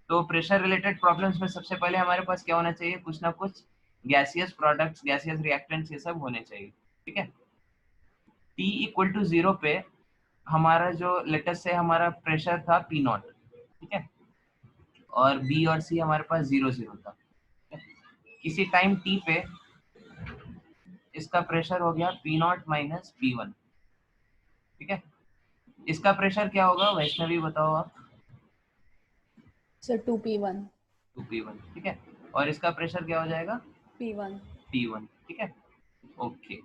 तो प्रेशर रिलेटेड प्रॉब्लम्स में सबसे पहले हमारे पास क्या होना चाहिए, कुछ ना कुछ गैसियस प्रोडक्ट्स, गैसियस रिएक्टेंट्स, ये सब होने चाहिए। ठीक है, T इक्वल टू 0 पे हमारा जो लेटेस्ट से हमारा प्रेशर था P नॉट। ठीक है, और B और C हमारे पास 0 0 था। किसी टाइम T पे इसका प्रेशर हो गया P नॉट माइनस P1। ठीक है, इसका प्रेशर क्या होगा, वैष्णवी बताओ आप? Sir 2P1। 2P1। ठीक है, और इसका प्रेशर क्या हो जाएगा, P1। P1। ठीक है, ओके।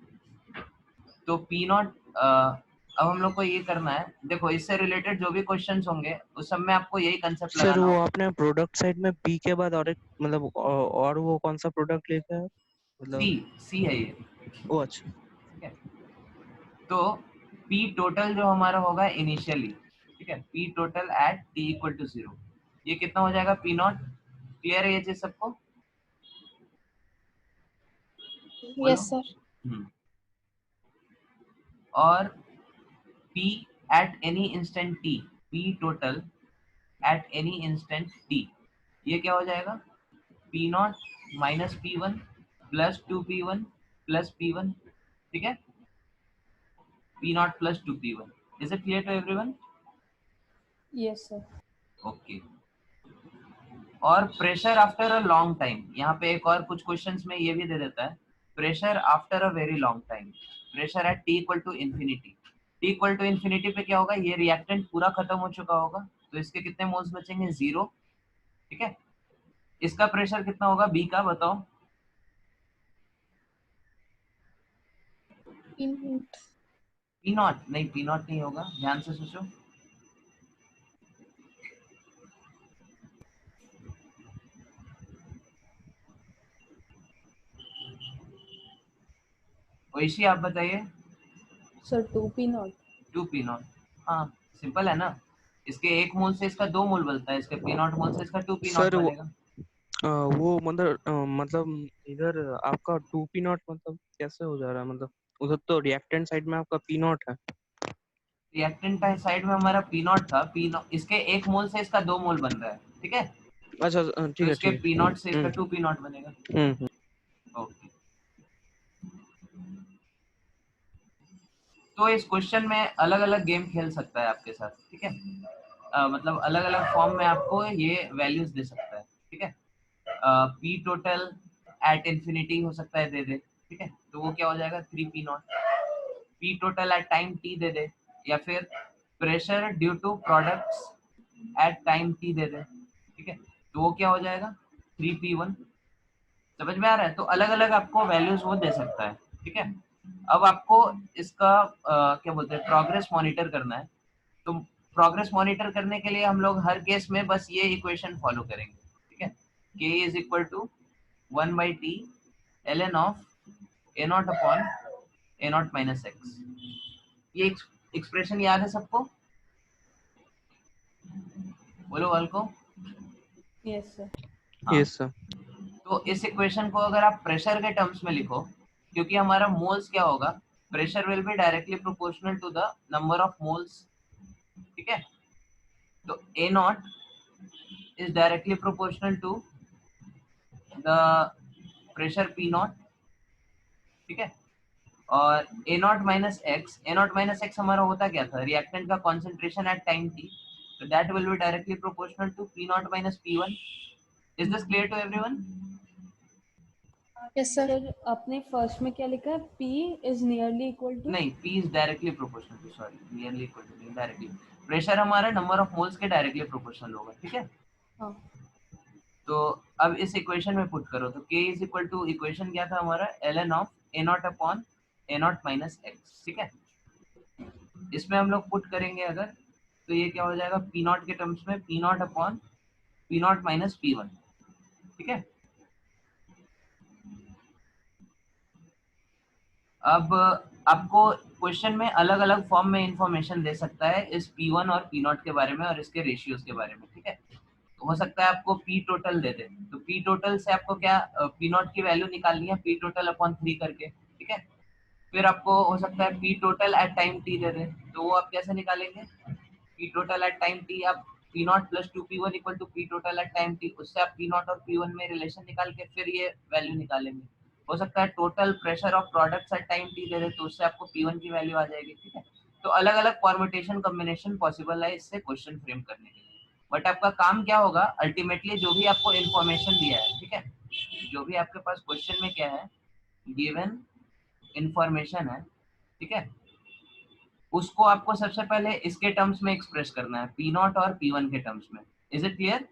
तो P नॉट, अब हम लोग को ये करना है, देखो इससे रिलेटेड जो भी क्वेश्चंस होंगे उस सब में आपको यही कंसेप्ट सर लगाना वो होगा। आपने प्रोडक्ट साइड में पी के बाद और एक मतलब और वो कौन सा प्रोडक्ट लेके है सी, मतलब? सी है ये। ओ अच्छा। ठीक है, तो P टोटल जो हमारा होगा इनिशियली, ठीक है, P total at T equal to 0, ये कितना हो जाएगा P नॉट। क्लियर है ये चीज सबको? बोलो। Yes sir. और P at any instant t, P total at any instant t, ये क्या हो जाएगा, P not minus P1 plus 2P1 plus P1। ठीक है, P naught plus 2P1। Is it clear to everyone? Yes sir. Okay, और pressure after a long time, यहाँ पे एक और कुछ क्वेश्चंस में ये भी दे देता है, pressure after a very long time, pressure at T equal to infinity. T equal to infinity पे क्या होगा, ये रिएक्टेंट पूरा खत्म हो चुका होगा, तो इसके कितने मोल्स बचेंगे, 0। ठीक है, इसका प्रेशर कितना होगा B का, बताओ? P नॉट नहीं, P नॉट नहीं होगा, ध्यान से सोचो। ओइशी आप बताइए। Sir 2P0। 2P नॉट, हाँ सिंपल है ना, इसके एक मोल से इसका 2 मोल बनता है, इसके P नॉट मोल से इसका 2P नॉट सर बनेगा। वो मतलब इधर आपका 2P0 मतलब कैसे हो जा रहा है, मतलब उधर तो रिएक्टेंट साइड में आपका P0 है। रिएक्टेंट साइड में हमारा P नॉट था, P नॉट इसके एक मोल से इसका 2 मोल बन रहा है। ठीक है, अच्छा तो ठीक है इसके ठीक P है। नॉट से इसका 2P नॉट बनेगा। हम्म। ओके, तो इस क्वेश्चन में अलग अलग गेम खेल सकता है आपके साथ, ठीक है। मतलब अलग अलग फॉर्म में आपको ये वैल्यूज दे सकता है, ठीक है। पी टोटल एट इंफिनिटी हो सकता है दे दे, ठीक है, तो वो क्या हो जाएगा 3p0। P total at time t दे दे, या फिर pressure due to products at time t दे दे, ठीक है, तो वो क्या हो जाएगा 3p1। समझ में आ रहा है? तो अलग अलग आपको वैल्यूज वो दे सकता है, ठीक है। अब आपको इसका क्या बोलते हैं प्रोग्रेस मॉनिटर करना है। तो प्रोग्रेस मॉनिटर करने के लिए हम लोग हर केस में बस ये इक्वेशन फॉलो करेंगे, ठीक है। k is equal to 1/t ln of a not upon a not minus x. ये एक्सप्रेशन याद है सबको? बोलो वाल को। Yes sir. हाँ, यस सर। तो इस इक्वेशन को अगर आप प्रेशर के टर्म्स में लिखो, क्योंकि हमारा मोल्स क्या होगा, pressure will be directly proportional to the number of moles, ठीक है। तो a not is directly proportional to the pressure p not, ठीक है। और a नॉट माइनस एक्स हमारा होता क्या था, रिएक्टेंट का concentration eight time t, so that will be directly proportional to p naught minus p1. Is this clear to everyone? Yes sir. Sir आपने first में क्या लिखा है, P is nearly equal to? नहीं, p is directly proportional to, sorry, nearly equal to, नहीं, directly। Pressure हमारा number of moles के directly proportional होगा, ठीक है। हाँ तो अब इस इक्वेशन में पुट करो, तो k is equal to, equation क्या था हमारा, ln of a not upon a not minus x, ठीक है। इसमें हम लोग पुट करेंगे अगर, तो ये क्या हो जाएगा p नॉट के टर्म्स में p not upon p not minus p1, ठीक है। अब आपको क्वेश्चन में अलग अलग फॉर्म में इंफॉर्मेशन दे सकता है इस P1 और P0 के बारे में और इसके रेशियोज के बारे में, ठीक है। तो हो सकता है आपको P टोटल दे दे, तो P टोटल से आपको क्या P0 की वैल्यू निकालनी है P टोटल अपॉन 3 करके, ठीक है। फिर आपको हो सकता है P total at time t दे दे, तो वो आप कैसे निकालेंगे, P total at time t आप P0 plus 2P1 equal to P total at time t, उससे आप P0 और P1 में रिलेशन निकाल के फिर ये वैल्यू निकालेंगे। हो सकता है total pressure of products at time t दे दे, तो उससे आपको P1 की वैल्यू आ जाएगी, ठीक है। तो अलग अलग फॉर्मेटेशन कॉम्बिनेशन पॉसिबल है इससे क्वेश्चन फ्रेम करने के लिए। बट आपका काम क्या होगा, अल्टीमेटली जो भी आपको इन्फॉर्मेशन दिया है, ठीक है, जो भी आपके पास क्वेश्चन में क्या है गिवन इंफॉर्मेशन है, ठीक है, उसको आपको सबसे पहले इसके टर्म्स में एक्सप्रेस करना है, P0 और P1 के टर्म्स में। Is it clear?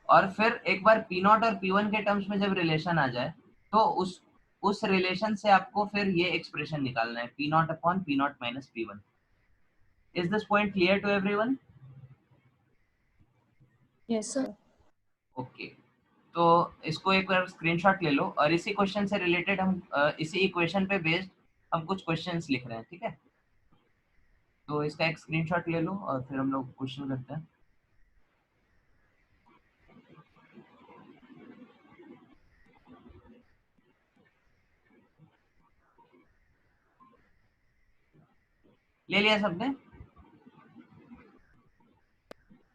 और फिर एक बार P0 और P1 के टर्म्स में जब रिलेशन आ जाए, तो उस रिलेशन से आपको फिर ये एक्सप्रेशन निकालना है P0 upon P0 minus P1। Is this point clear to everyone? Yes sir. Okay, तो इसको एक बार स्क्रीनशॉट ले लो और इसी क्वेश्चन से रिलेटेड हम इसी इक्वेशन पे बेस्ड हम कुछ क्वेश्चंस लिख रहे हैं, ठीक है। तो इसका एक स्क्रीनशॉट ले लो और फिर हम लोग क्वेश्चन करते हैं। ले लिया सबने?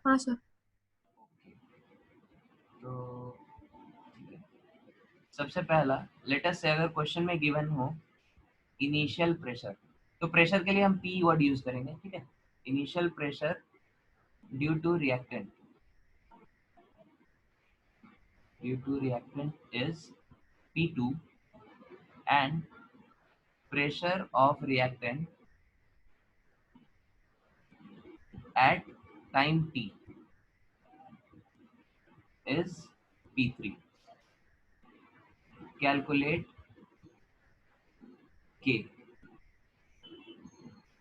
हाँ सर। तो ठीक है, सबसे पहला लेटेस्ट से अगर क्वेश्चन में गिवन हो इनिशियल प्रेशर, तो प्रेशर के लिए हम पी वर्ड यूज करेंगे, ठीक है। Initial pressure due to reactant is P2 and pressure of reactant at time t is P3. Calculate K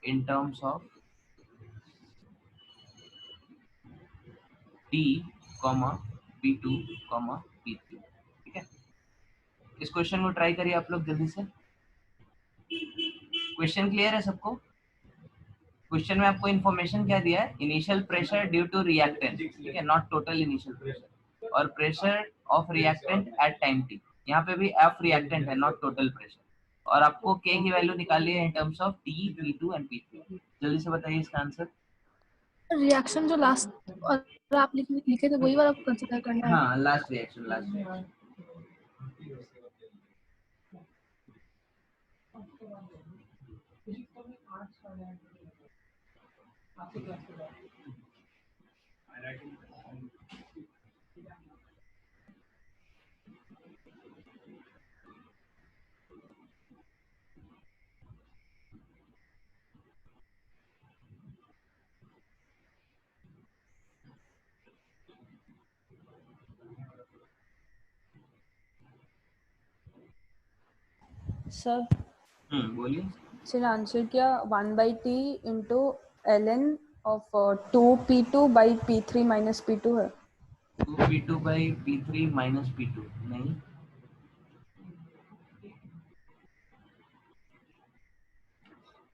in terms of T, P2, P3, ठीक है। इस क्वेश्चन को ट्राई करिए आप लोग जल्दी से। क्वेश्चन क्लियर है सबको? क्वेश्चन में आपको इन्फॉर्मेशन क्या दिया है, initial pressure due to reactant, ठीक है, नॉट टोटल इनिशियल प्रेशर, और pressure of reactant at time t, यहाँ पे भी एफ रिएक्टेंट है नॉट टोटल प्रेशर, और आपको के की वैल्यू निकालनी है in terms of t, P2 and P3। जल्दी से बताइए इसका आंसर। रिएक्शन जो लास्ट और आप लिखे थे वही वाला कंसीडर करना है। हाँ, लास्ट रिएक्शन। सर बोलिए। सर आंसर किया 1/t into ln of 2p2 by p3 minus p2 है। 2p2 by p3 minus p2 नहीं,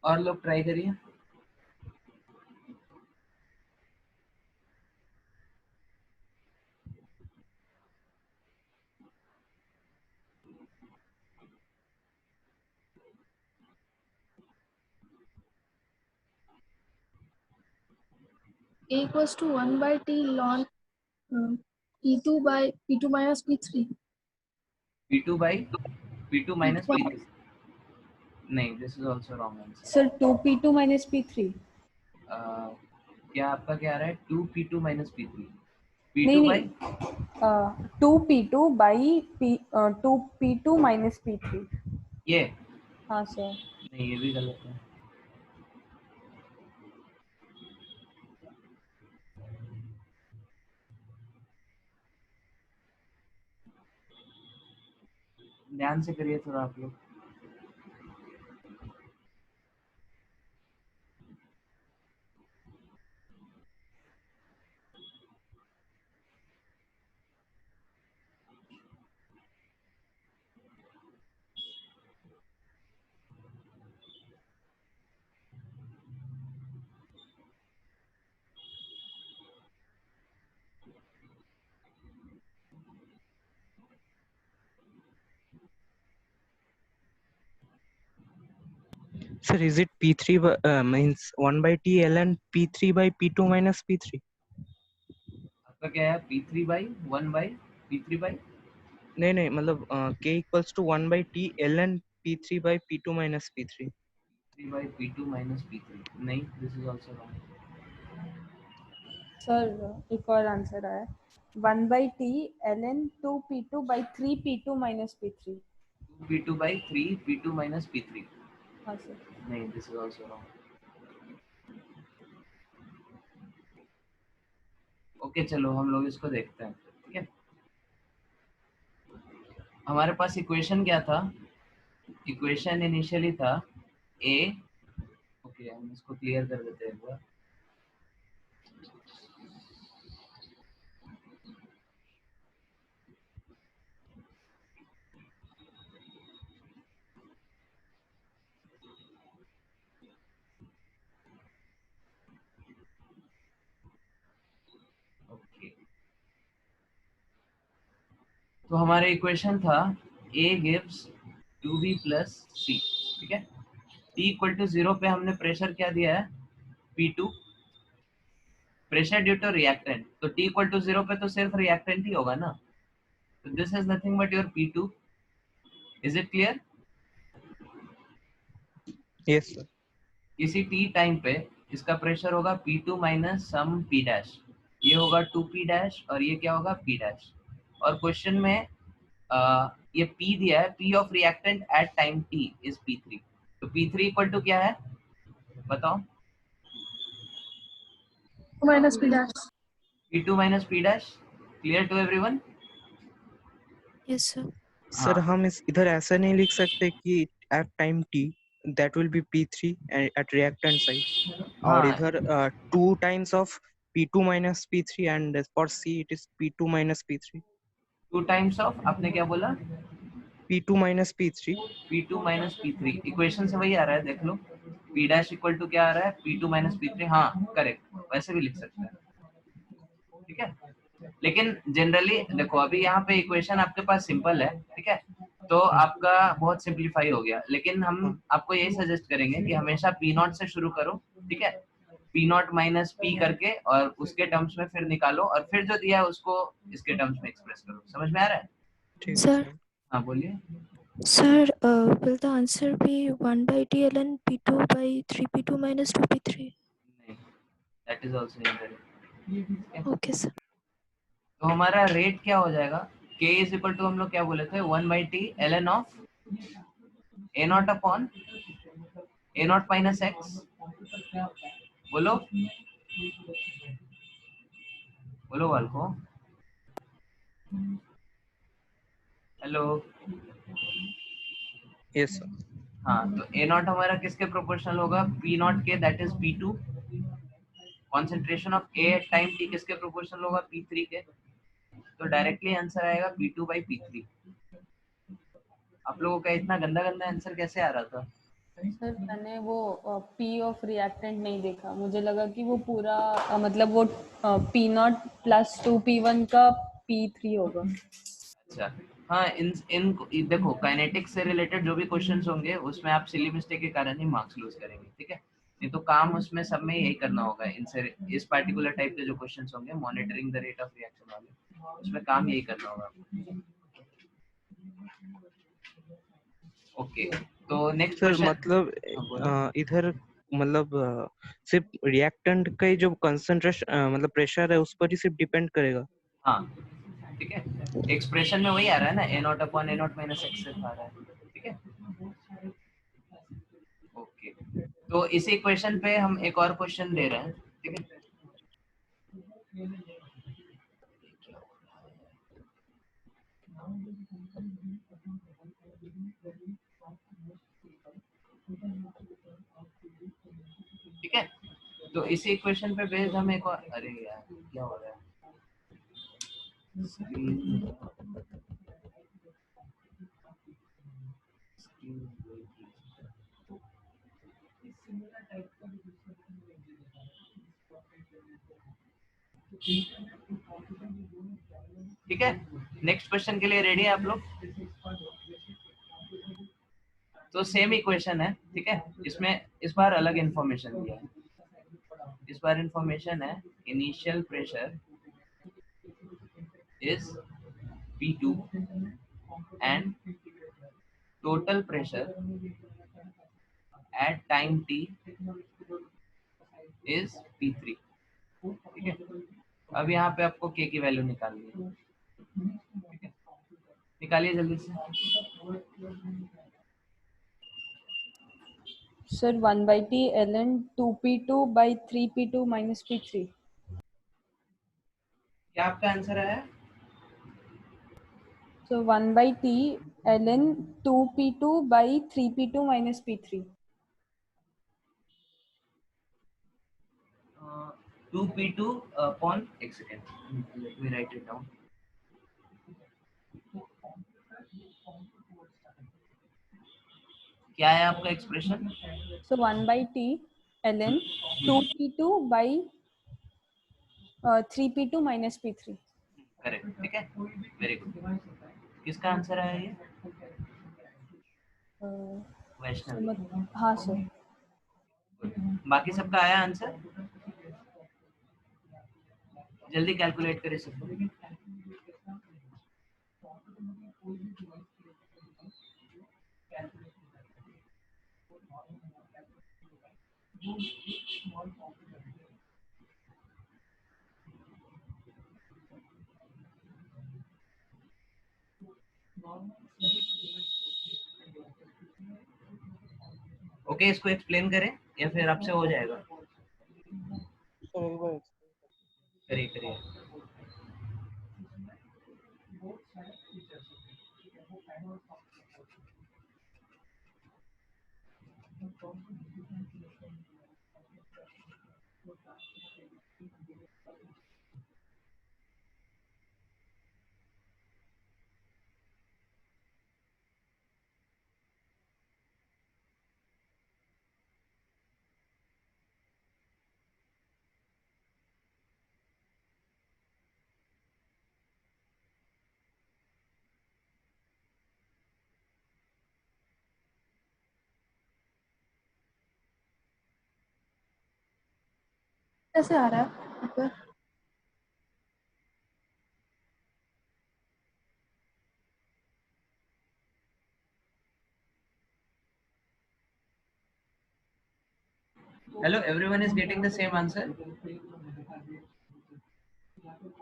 और लोग ट्राई करिए। A equals to 1/t ln p2 by p2 minus p3. p2 by p2 minus p3 नहीं, this is also wrong answer. Sir 2p2 minus p3 क्या आपका क्या आ रहा है? 2p2 minus p3 नहीं p2 by नहीं 2p2 by 2p2 minus p3। ये हाँ सर। नहीं, ये भी गलत है। ध्यान से करिए थोड़ा आप लोग। Sir, is it P3 means 1/t ln P3 by P2 minus P3? आपका क्या है? p3 by 1 by p3 by नहीं मतलब k equals to 1/t ln P3 by P2 minus P3. p3 by p2 minus p3 नहीं, this is also wrong. Sir एक और answer आया 1/t ln 2p2 by 3p2 minus p3। 2p2 by 3p2 minus p3 हाँ sir. नहीं, this is also wrong. Okay चलो हम लोग इसको देखते हैं, ठीक है। हमारे पास इक्वेशन क्या था? इक्वेशन इनिशियली था a, ओके हम इसको क्लियर कर देते हैं एक बार। ओके, तो हमारा इक्वेशन था a gives 2b plus c, ठीक है। t इक्वल टू 0 पे हमने प्रेशर क्या दिया है? P2, pressure due to reactant. तो t इक्वल टू 0 पे तो सिर्फ रिएक्टेंट ही होगा ना, तो this is nothing but your P2। Is it clear? Yes, sir. किसी t टाइम पे इसका प्रेशर होगा P2 minus sum P dash, ये होगा 2P डैश और ये क्या होगा? P dash. और क्वेश्चन में ये P दिया है, P of reactant at time t is P3। तो P3 इक्वल टू क्या है बताओ? Minus p dash. P2 minus P dash. Clear to everyone? Yes, sir. Sir हम इस इधर ऐसा नहीं लिख सकते कि at time t that will be P3 and at reactant side और इधर 2 times of P2 minus P3 and for C it is P2 minus P3. 2 times of, आपने क्या बोला? P2 minus P3. P2 minus P3, equation से वही आ रहा है, देख लो। P डैश इक्वल टू क्या आ रहा है? P2 minus P3। हाँ करेक्ट, वैसे भी लिख सकते हैं, ठीक है। लेकिन जनरली देखो अभी यहाँ पे इक्वेशन आपके पास सिंपल है, ठीक है, तो आपका बहुत सिंपलीफाई हो गया। लेकिन हम आपको यही सजेस्ट करेंगे कि हमेशा P0 से शुरू करो, ठीक है। P0 माइनस P करके और उसके टर्म्स में फिर निकालो और फिर जो दिया है उसको इसके टर्म्स में एक्सप्रेस करो। समझ में आ रहा है? ठीक है Sir, सर। हाँ बोलिए। Sir, will the answer be 1 by t ln p2 by 3p2 minus 2p3? नहीं, that is also incorrect. Okay, sir. तो हमारा रेट क्या हो जाएगा? k इज इक्वल टू हम लोग क्या बोले थे? 1 by T ln of a not upon a not minus x. बोलो बोलो वालको. हेलो. Yes sir. हाँ, तो a नॉट हमारा किसके प्रोपोर्शनल होगा? p नॉट के, that is p2. Concentration of a at time t किसके प्रोपोर्शनल होगा? p3 के. तो डायरेक्टली आंसर आएगा p2 बाई p3. आप लोगों का इतना गंदा गंदा आंसर कैसे आ रहा था? सर मैंने वो पी ऑफ रिएक्टेंट नहीं देखा, मुझे लगा कि वो पूरा मतलब वो पी नॉट प्लस 2p1 का p3 होगा. अच्छा, हाँ, इन देखो, काइनेटिक्स से रिलेटेड जो भी क्वेश्चंस होंगे उसमें आप सिली मिस्टेक के कारण ही मार्क्स लूज करेंगे, ठीक है? नहीं तो काम उसमें सब में यही करना होगा. इनसे इस पार्टिकुलर टाइप के जो क्वेश्चंस होंगे, monitoring the rate of reaction वाले, उसमें काम यही करना होगा. ओके, तो नेक्स्ट सर क्वेश्चन. मतलब इधर मतलब सिर्फ रिएक्टेंट का ही जो कंसंट्रेशन मतलब प्रेशर है उस पर ही सिर्फ डिपेंड करेगा. हाँ, ठीक है, एक्सप्रेशन में वही आ रहा है ना, A naught upon A naught minus X आ रहा है, ठीक है? ओके, तो इसी क्वेश्चन पे हम एक और क्वेश्चन दे रहे हैं, ठीक है? ठीक है, तो इसी इक्वेशन पे बेस्ड हम एक और, अरे यार क्या हो रहा है? ठीक है, नेक्स्ट क्वेश्चन के लिए रेडी है आप लोग? तो सेम इक्वेशन है, ठीक है? इसमें इस बार अलग इंफॉर्मेशन दिया है. इस बार इंफॉर्मेशन है initial pressure is P2 and total pressure at time t is P3. ठीक है, अब यहाँ पे आपको k की वैल्यू निकालनी है, ठीक है? निकालिए जल्दी से. Sir 1 by t ln 2p2 by 3p2 minus p3. क्या आपका आंसर है? So 1 by t ln 2p2 by 3p2 minus p3. 2p2 upon एक second, let me write it down. क्या है आपका expression? So 1 by t ln 2p2 by 3p2 minus p3. Correct, ठीक है, very good. किसका answer है ये? वैष्णव. हाँ सर. बाकी सबका आया आंसर? जल्दी कैलकुलेट करें सबको. ओके, इसको एक्सप्लेन करें या फिर आपसे हो जाएगा? करिए करिए. कैसे आ रहा है ऊपर? Hello, everyone is getting the same answer?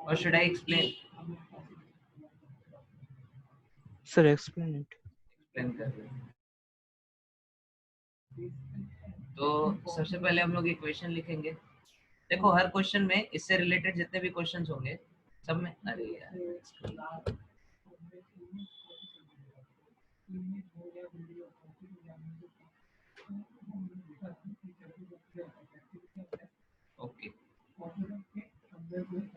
Or should I explain? Sir, explain it. Explain कर रहे हैं। तो सबसे पहले हम लोग इक्वेशन लिखेंगे। देखो हर क्वेश्चन में इससे रिलेटेड जितने भी क्वेश्चंस होंगे सब में, अरे यार ओके,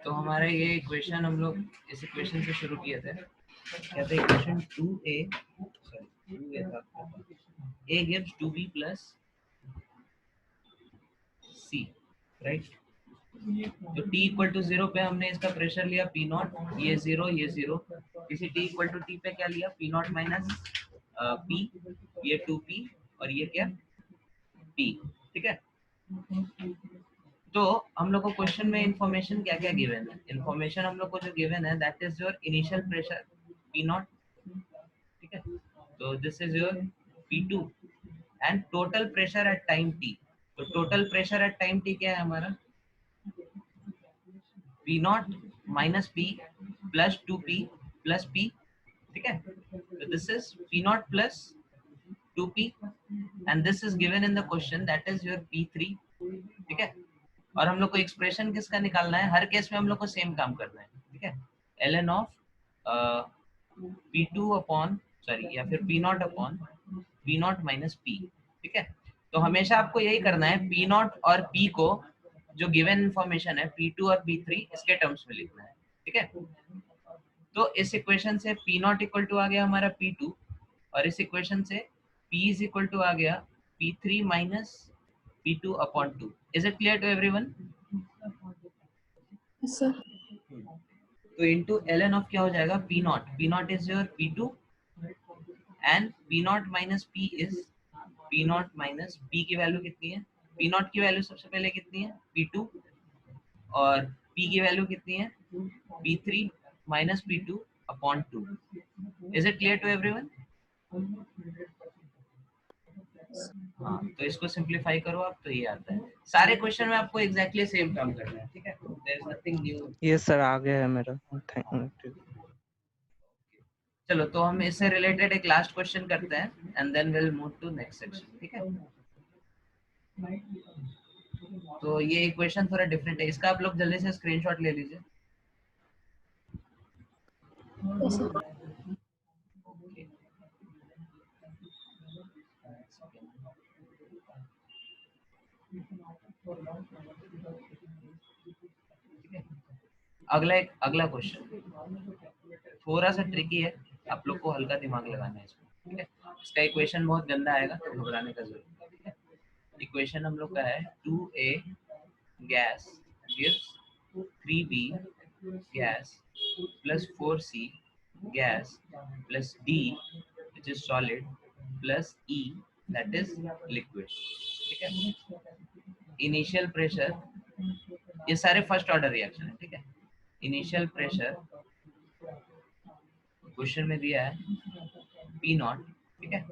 तो हमारा ये इक्वेशन हम लोग इस इक्वेशन से शुरू किए थे। क्या था इक्वेशन 2a, सॉरी 2a था, a gives 2b plus c, right. तो t इक्वल टू 0 पे हमने इसका प्रेशर लिया P नॉट, ये 0 ये 0। किसी t इक्वल टू t पे क्या लिया P नॉट माइनस P, ये 2P और ये क्या P, ठीक है। तो हम लोग को क्वेश्चन में इंफॉर्मेशन क्या क्या गिवन है। इंफॉर्मेशन हम लोग को जो गिवन है that is your initial pressure P not, ठीक है। तो this is your P2 and total pressure at time t। तो total pressure at time t क्या है हमारा P not minus P plus 2P plus P, ठीक है। तो this is P naught plus 2P and this is given in the question that is your P3, ठीक है। और हम लोग को एक्सप्रेशन किसका निकालना है, हर केस में हम लोग को सेम काम करना है, ठीक है। ln of P2 upon sorry या फिर P not upon P not minus P, ठीक है। तो हमेशा आपको यही करना है, P नॉट और P को जो गिवन इंफॉर्मेशन है P2 और P3 इसके टर्म्स में लिखना है, ठीक है। तो इस इक्वेशन से P नॉट इक्वल टू आ गया हमारा P2 और इस इक्वेशन से P इज इक्वल टू आ गया P3 minus P2 upon 2। Is it clear to everyone? Yes, sir. तो इनटू ln ऑफ क्या हो जाएगा P not is your P2 and P not minus P is P not minus P की value कितनी है, P not की value सबसे पहले कितनी है P2 और P की वैल्यू कितनी है P3 minus P2 upon 2। Is it clear to everyone? हाँ, तो इसको सिंपलीफाई करो आप तो ये आता है। सारे क्वेश्चन में आपको एग्जैक्टली सेम काम करना है, ठीक है। There is nothing new. ये सर आ गया है मेरा। Thank you. चलो तो हम इससे रिलेटेड एक लास्ट क्वेश्चन करते हैं and then will move to next section, ठीक है। तो ये इक्वेशन थोड़ा डिफरेंट है, इसका आप लोग जल्दी से स्क्रीनशॉट ले लीजिए। Yes, sir. ओके, अगला क्वेश्चन थोड़ा सा ट्रिकी है, आप लोग को हल्का दिमाग लगाना है इसमें, ठीक है। इसका इक्वेशन बहुत गंदा आएगा तो घबराने का जरूरत नहीं, ठीक है। इक्वेशन हम लोग का है 2a gas gives 3b gas plus 4c gas plus d which is solid plus e that is liquid, ठीक है। इनिशियल प्रेशर, ये सारे फर्स्ट ऑर्डर रिएक्शन है, ठीक है। इनिशियल प्रेशर क्वेश्चन में दिया है P नॉट, ठीक है,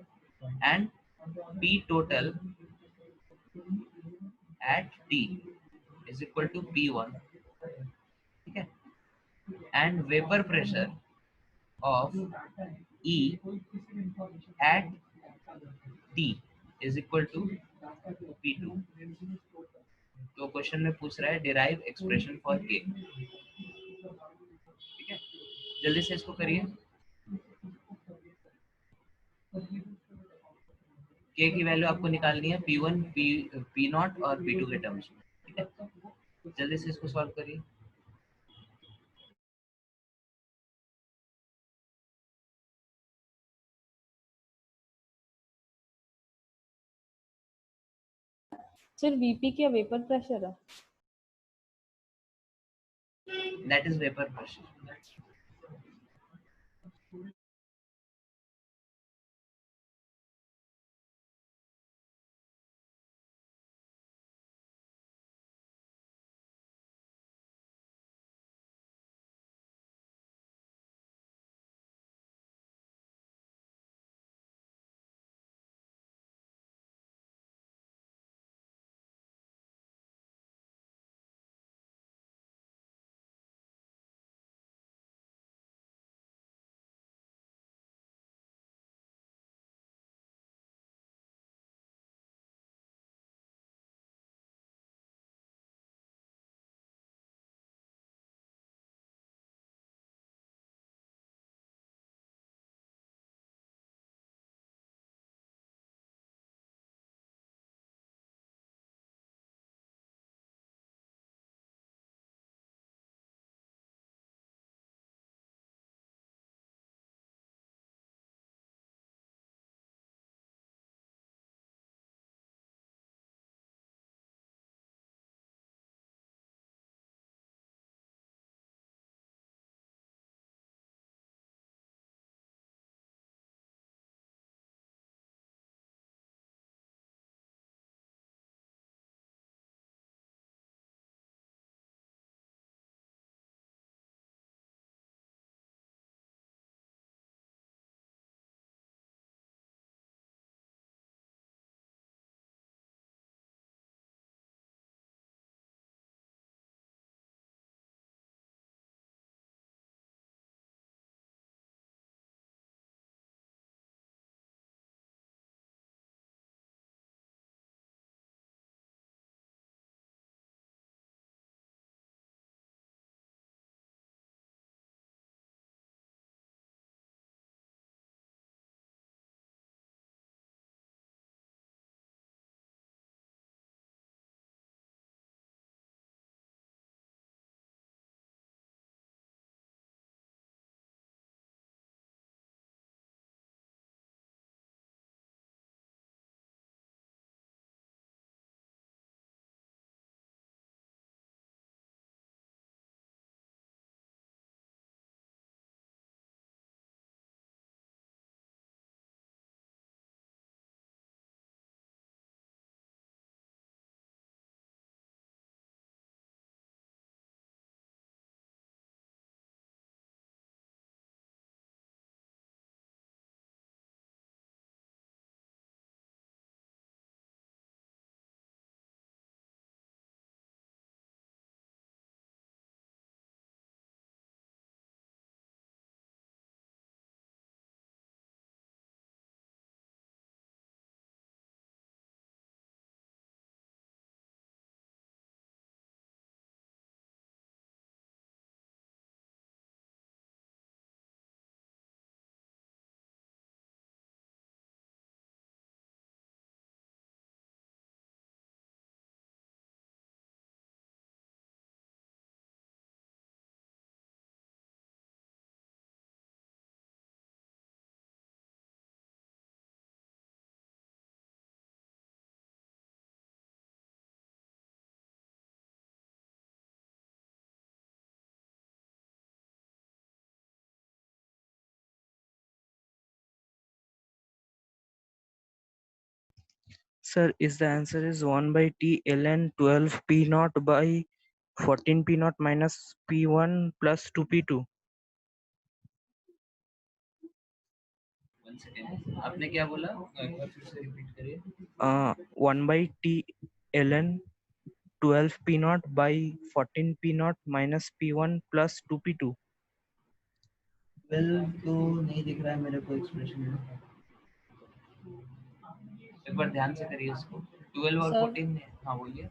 and P total at T is equal to P1, ठीक है, and vapour pressure of E at T is equal to P2। तो क्वेश्चन में पूछ रहा है डिराइव एक्सप्रेशन फॉर K, ठीक है। जल्दी से इसको करिए। K की वैल्यू आपको निकालनी है P1 P नॉट और P2 के टर्म्स में, ठीक है। जल्दी से इसको सॉल्व करिए। सर वीपी क्या वेपर प्रेशर है? That is vapour pressure. Sir, is the answer is 1 by T ln 12 P naught by 14 P naught minus P1 plus 2 P2. One second, आपने क्या बोला, एक बार फिर से रिपीट करिए। 1 by T ln 12 P naught by 14 P naught minus P1 plus 2 P2. 12 तो नहीं दिख रहा है मेरे को एक्सप्रेशन में, एक बार ध्यान से करिए इसको। 12 और Sir? 14 में, हाँ बोलिए।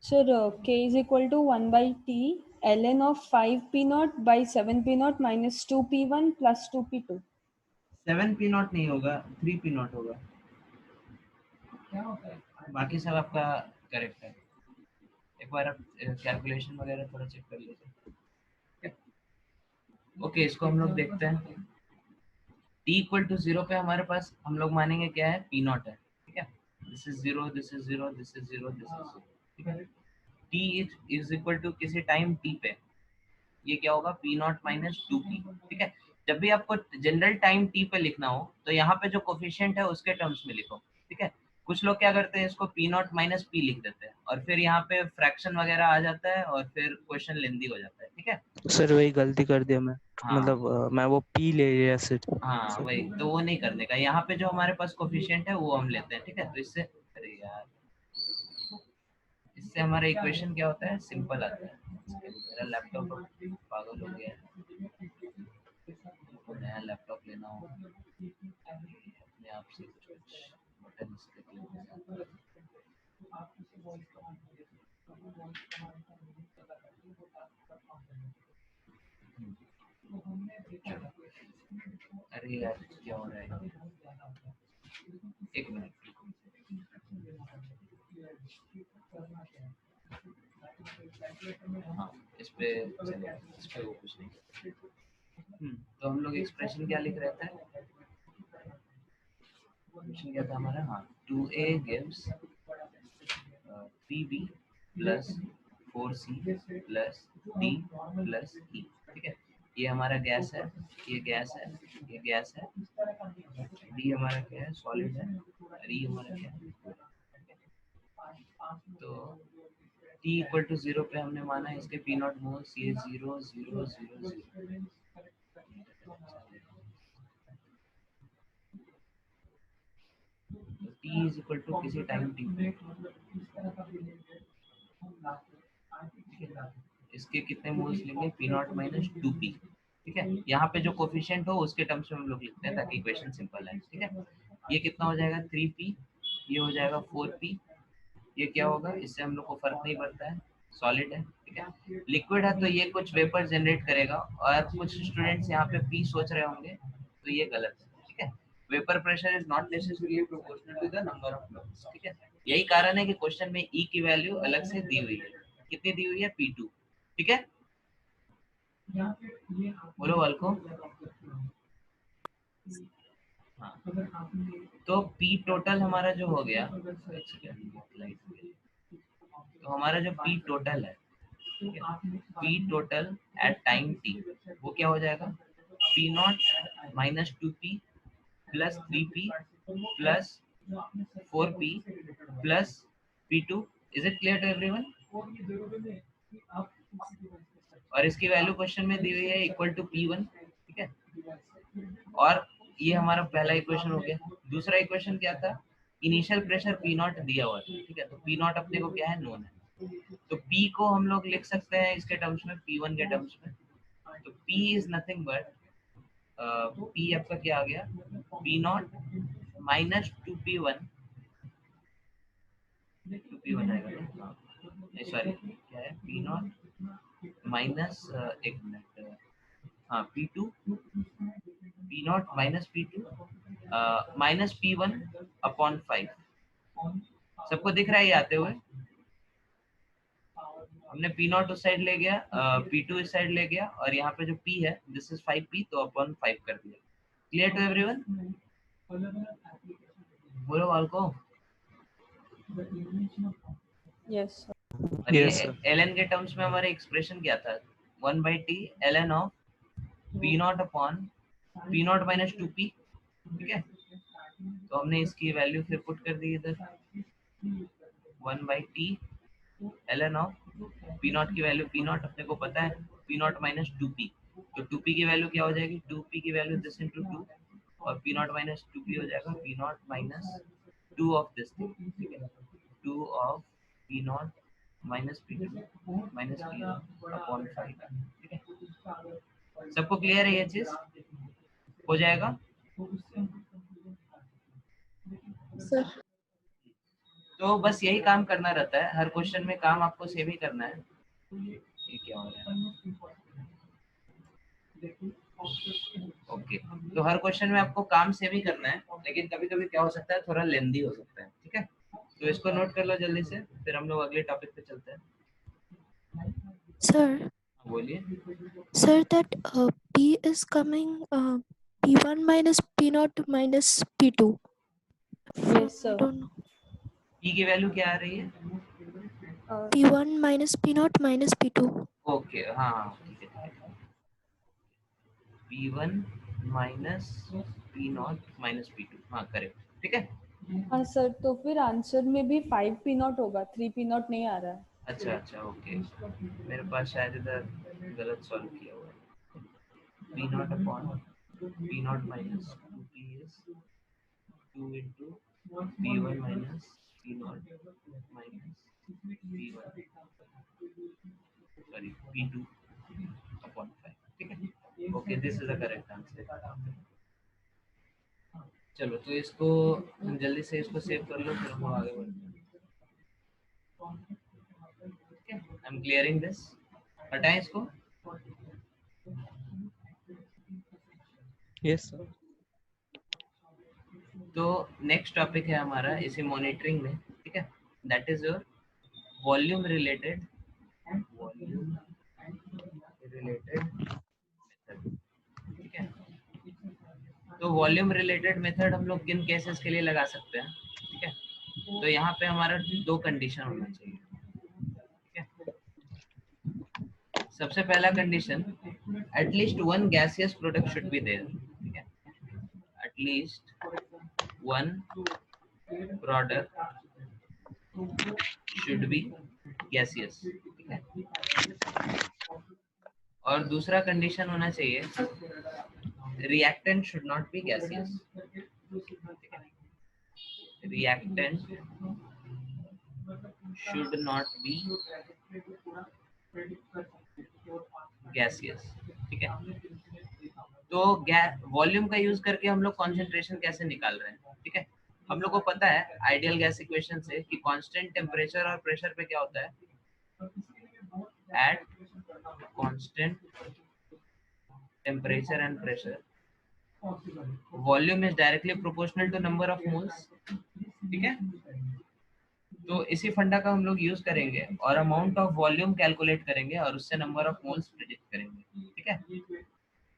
Sir, k is equal to 1 by t ln of 5 p naught by 7 p naught minus 2 p1 plus 2 p2. 7 P not नहीं होगा, 3 पी नॉट होगा, बाकी सब आपका करेक्ट है। एक बार आप कैलकुलेशन वगैरह थोड़ा चेक कर लीजिए। ओके, इसको हम लोग देखते हैं। t इक्वल टू 0 पे हमारे पास हम लोग मानेंगे क्या है, पी नॉट है, ठीक है। This is 0, this is 0, this is 0, this is 0, ठीक है। t इज इक्वल टू किसी टाइम t पे, ये क्या होगा, पी नॉट माइनस 2p, ठीक है। जब भी आपको जनरल टाइम t पे लिखना हो तो यहाँ पे जो कोफिशिएंट है उसके टर्म्स में लिखो, ठीक है। कुछ लोग क्या करते हैं, इसको पी नॉट माइनस पी लिख देते हैं और फिर यहाँ पे फ्रैक्शन वगैरह आ जाता है और फिर क्वेश्चन लेंदी हो जाता है, ठीक है। सर वही गलती कर दिया मैं, हाँ। मतलब मैं वो P ले लिया सिर्फ। हाँ वही तो, वो नहीं करने का। यहाँ पे जो हमारे पास कोफिशिएंट है वो हम लेते हैं, ठीक है। तो इससे, अरे यार, इससे हमारा इक्वेशन क्या होता है, सिंपल आता है। मेरा लैपटॉप पागल हो गया है, नया लैपटॉप लेना होगा, अपने आप से कुछ बटन इसके अरे यार क्या हो रहा है, एक मिनट। हाँ, इस पे चलिए, इस पे वो कुछ नहीं। तो हम लोग एक्सप्रेशन क्या लिख रहे थे, एक्सप्रेशन क्या था हमारा, हाँ, 2a gives pb plus 4c plus d plus e, ठीक है। ये हमारा गैस है, ये गैस है, ये गैस है, डी हमारा क्या है, सॉलिड है, और ई हमारा क्या है। तो t इक्वल टू 0 पे हमने माना है इसके पी नॉट मोल्स, ये 0 0 0 0, t इज इक्वल टू किसी टाइम t पे, इसके कितने मोल्स लेंगे, पी नॉट माइनस 2p, ठीक है। यहाँ पे जो कोफिशिएंट हो उसके टर्म्स में हम लोग लिखते हैं ताकि इक्वेशन सिंपल है, ठीक है। ये कितना हो जाएगा, 3p, ये हो जाएगा 4p, ये क्या होगा, इससे हम लोग को फर्क नहीं पड़ता है, सॉलिड है, ठीक है। लिक्विड है तो ये कुछ वेपर जनरेट करेगा, और कुछ स्टूडेंट्स यहाँ पे p सोच रहे होंगे तो ये गलत है, ठीक है। Vapour pressure is not necessarily proportional to the number of moles, ठीक है। यही कारण है कि क्वेश्चन में e की वैल्यू अलग से दी हुई है, कितनी दी हुई है, p2, ठीक है। बोलो वाल्को। हाँ, तो p टोटल हमारा जो हो गया, तो हमारा जो p टोटल है, p total at time t, वो क्या हो जाएगा, p not minus 2p plus 3p plus 4p plus p2। Is it clear to everyone? और इसकी वैल्यू क्वेश्चन में दी हुई है इक्वल टू p1, ठीक है। और ये हमारा पहला इक्वेशन हो गया। दूसरा इक्वेशन क्या था, इनिशियल प्रेशर पी नॉट दिया हुआ था, ठीक है। तो पी नॉट अपने को क्या है, नोन है। तो पी को हम लोग लिख सकते हैं इसके टर्म्स में, P1 के टर्म्स में। तो P is nothing but P आपका क्या आ गया, P not minus 2P1, 2P1 आएगा, सॉरी क्या है, P नॉट माइनस, एक मिनट, हाँ, P2, P not minus P2 minus P1 upon 5। सबको दिख रहा है ये आते हुए? हमने P नॉट उस साइड ले गया, P2 इस साइड ले गया, और यहाँ पे जो P है दिस इज 5P, तो अपॉन 5 कर दिया। Clear to everyone? बोलो वाल्को। Yes. और Yes, ये sir. ln के टर्म्स में हमारा एक्सप्रेशन क्या था, 1/t ln of P not upon P not minus 2P, ठीक है। तो हमने इसकी वैल्यू फिर पुट कर दी इधर 1/t ln of P not की वैल्यू पी नॉट अपने को पता है पी नॉट माइनस 2p, तो 2p की वैल्यू क्या हो जाएगी 2p की वैल्यू दिस इनटू 2 और पी नॉट माइनस 2p हो जाएगा P not minus 2 of this thing, ठीक है 2 of P not minus p2 minus p upon 5, ठीक है। सबको क्लियर है ये चीज हो जाएगा? सर तो बस यही काम करना रहता है, हर क्वेश्चन में काम आपको सेम ही करना है। ये क्या हो रहा है? ओके, तो हर क्वेश्चन में आपको काम सेम ही करना है, लेकिन कभी कभी क्या हो सकता है थोड़ा लेंदी हो सकता है, ठीक है। तो इसको नोट कर लो जल्दी से, फिर हम लोग अगले टॉपिक पे चलते हैं। Sir, बोलिए। sir, that P is coming P1 minus P0 minus P2. Yes, sir. I don't know. P की वैल्यू क्या आ रही है? P1 minus P0 minus P2. Okay हाँ ठीक है P1 minus P0 minus P2, हाँ करेक्ट, ठीक है। हाँ सर, तो फिर आंसर में भी 5p0 होगा, 3p0 नहीं आ रहा है। अच्छा अच्छा ओके, मेरे पास शायद इधर गलत सॉल्व किया हुआ है। P0 upon P0 minus 2p is 2 into P1 minus P0 minus P1 sorry P2 upon 5, ठीक है। Okay this is the correct answer. चलो तो इसको जल्दी से इसको सेव कर लो, फिर हम आगे बढ़ते हैं। आई एम क्लियरिंग दिस, हटाएं इसको। Yes sir. तो नेक्स्ट टॉपिक है हमारा इसी मॉनिटरिंग में, ठीक है, that is your volume related method, ठीक है। तो वॉल्यूम रिलेटेड मेथड हम लोग किन केसेस के लिए लगा सकते हैं, ठीक है। तो यहाँ पे हमारा दो कंडीशन होना चाहिए, ठीक है। सबसे पहला condition at least one gaseous product should be there, ठीक है, at least one product should be gaseous, ठीक है। और दूसरा कंडीशन होना चाहिए reactant should not be gaseous, reactant should not be gaseous, ठीक है। तो वॉल्यूम का यूज करके हम लोग कॉन्सेंट्रेशन कैसे निकाल रहे हैं, ठीक है। हम लोग को पता है आइडियल गैस इक्वेशन से कि कांस्टेंट टेम्परेचर और प्रेशर पे क्या होता है, at constant temperature and pressure volume is directly proportional to number of moles, ठीक है। तो इसी फंडा का हम लोग यूज करेंगे और अमाउंट ऑफ वॉल्यूम कैलकुलेट करेंगे और उससे नंबर ऑफ मोल्स प्रेडिक्ट करेंगे, ठीक है।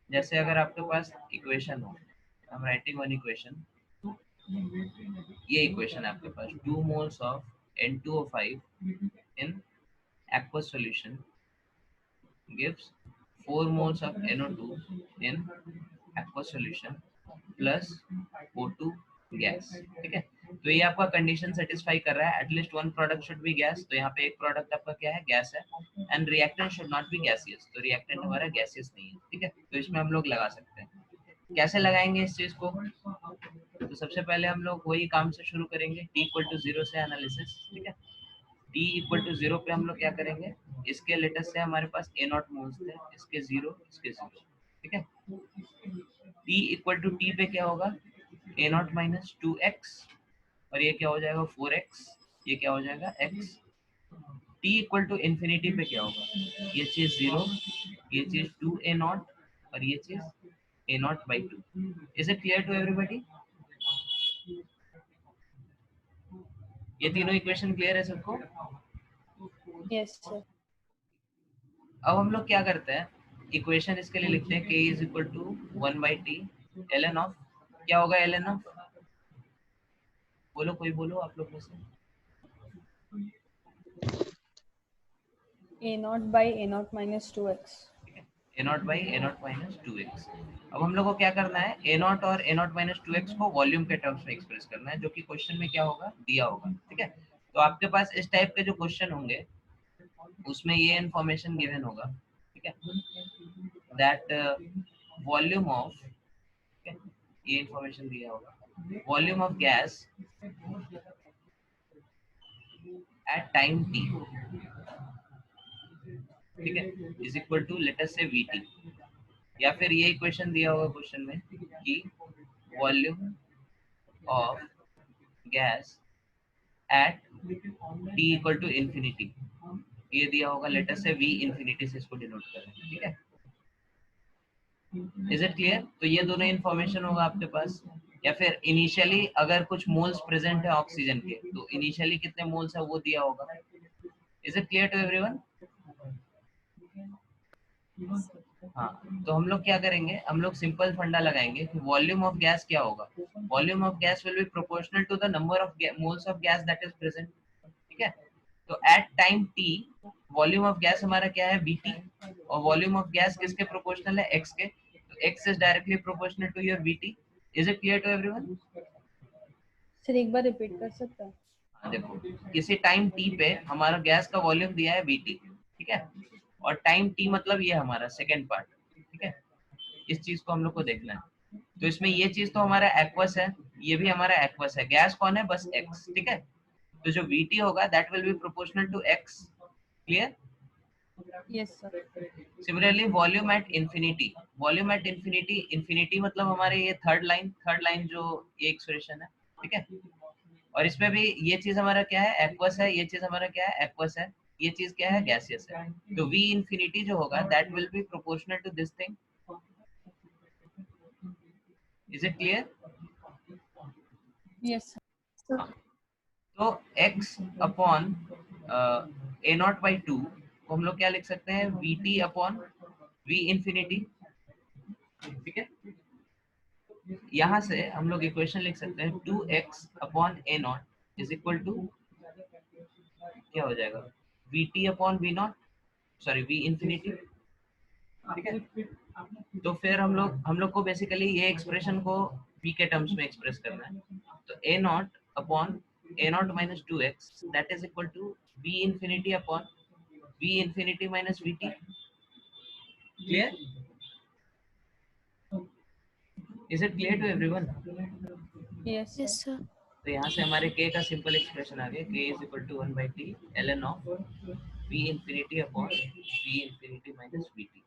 जैसे अगर आपके पास इक्वेशन हो, हम राइटिंग वन इक्वेशन, ये इक्वेशन है आपके पास 2 moles of N2O5 in aqueous solution gives 4 moles of NO2 in aqueous solution plus O2 gas, ठीक है। तो ये आपका कंडीशन सेटिस्फाई कर रहा है, at least one product should B gas, तो यहाँ पे एक प्रोडक्ट आपका क्या है, गैस है, and reactant should not be gaseous, तो रिएक्टेंट हमारा गैसियस नहीं है, ठीक है। तो इसमें हम लोग लगा सकते हैं। कैसे लगाएंगे इस चीज को, तो सबसे पहले हम लोग वही काम से शुरू करेंगे, t इक्वल टू 0 से एनालिसिस, ठीक है। t इक्वल टू 0 पे हम लोग क्या करेंगे, इसके लेटेस्ट से हमारे पास A0 मोल्स थे, इसके 0 इसके 0, ठीक है। t इक्वल टू t पे क्या होगा, A0 माइनस 2x और ये क्या हो जाएगा 4x, ये क्या हो जाएगा x। t equal to infinity पे क्या होगा, ये चीज 0, ये चीज 2A0 और ये चीज A0/2। Is it clear to everybody? ये तीनों इक्वेशन क्लियर है सबको? Yes sir. अब हम लोग क्या करते हैं, इक्वेशन इसके लिए लिखते हैं k is equal to 1/t ln of, क्या होगा ln ऑफ, बोलो कोई बोलो आप लोग में से। A0 by A0 minus 2x. a0 by a0 minus 2x। अब हम लोग को क्या करना है, a0 और a0 minus 2x को वॉल्यूम के टर्म्स में एक्सप्रेस करना है, जो कि क्वेश्चन में क्या होगा, दिया होगा। ठीक है, तो आपके पास इस टाइप के जो क्वेश्चन होंगे उसमें ये इंफॉर्मेशन गिवन होगा, ठीक है, दैट वॉल्यूम ऑफ, ये इंफॉर्मेशन दिया होगा, volume of gas at time t, ठीक है, is equal to let us से vt। या फिर ये इक्वेशन दिया होगा क्वेश्चन में कि volume of gas at t equal to infinity, ये दिया होगा, लेट अस से v इंफिनिटी से इसको डिनोट करें। ठीक है, इज इट क्लियर? तो ये दोनों इंफॉर्मेशन होगा आपके पास। या फिर इनिशियली अगर कुछ मोल्स प्रेजेंट है ऑक्सीजन के, तो इनिशियली कितने मोल्स है वो दिया होगा। Is it clear to everyone? हाँ, तो हम लोग क्या करेंगे, हम लोग सिंपल फंडा लगाएंगे कि वॉल्यूम ऑफ गैस क्या होगा, volume of gas will be proportional to the number of moles of gas that is present. ठीक है, तो at time t volume of gas हमारा क्या है, vt, और वॉल्यूम ऑफ गैस किसके प्रोपोर्शनल है, x के, तो x is directly proportional to your vt। Is it clear to everyone? Sir एक बार रिपीट कर सकता है? हाँ, देखो किसी टाइम t पे हमारा गैस का वॉल्यूम दिया है vt, ठीक है, और टाइम t मतलब ये हमारा सेकंड पार्ट। ठीक है, इस चीज को हम लोग को देखना है। तो इसमें ये चीज तो हमारा एक्वस है, ये भी हमारा एक्वस है, गैस कौन है, बस x। ठीक है, तो जो vt होगा that will be proportional to x। Clear? Yes sir. Similarly volume at infinity, volume at infinity, infinity मतलब हमारे ये थर्ड लाइन जो ये एक्सप्रेशन है। ठीक है, और इसमें भी ये चीज हमारा क्या है, एक्वस है, ये चीज हमारा क्या है, एक्वस है, ये चीज क्या है, गैसियस है। तो v इंफिनिटी जो होगा that will be proportional to this thing. Is it clear? Yes sir. तो x अपॉन a0 by 2 को हम लोग क्या लिख सकते हैं, vt अपॉन v इंफिनिटी। ठीक है, यहाँ से हम लोग इक्वेशन लिख सकते हैं 2x upon a0 is equal to क्या हो जाएगा, vt upon v0, sorry v infinity. ठीक है, तो फिर हम लोग को बेसिकली ये एक्सप्रेशन को v के टर्म्स में एक्सप्रेस करना है। तो a0 upon a0 minus 2x that is equal to v infinity upon v infinity minus vt। Clear? Is it clear to everyone? Yes Yes, sir. sir. तो यहाँ से हमारे k का सिंपल एक्सप्रेशन आ गया, k is equal to 1 by t ln of v infinity upon v infinity minus vt।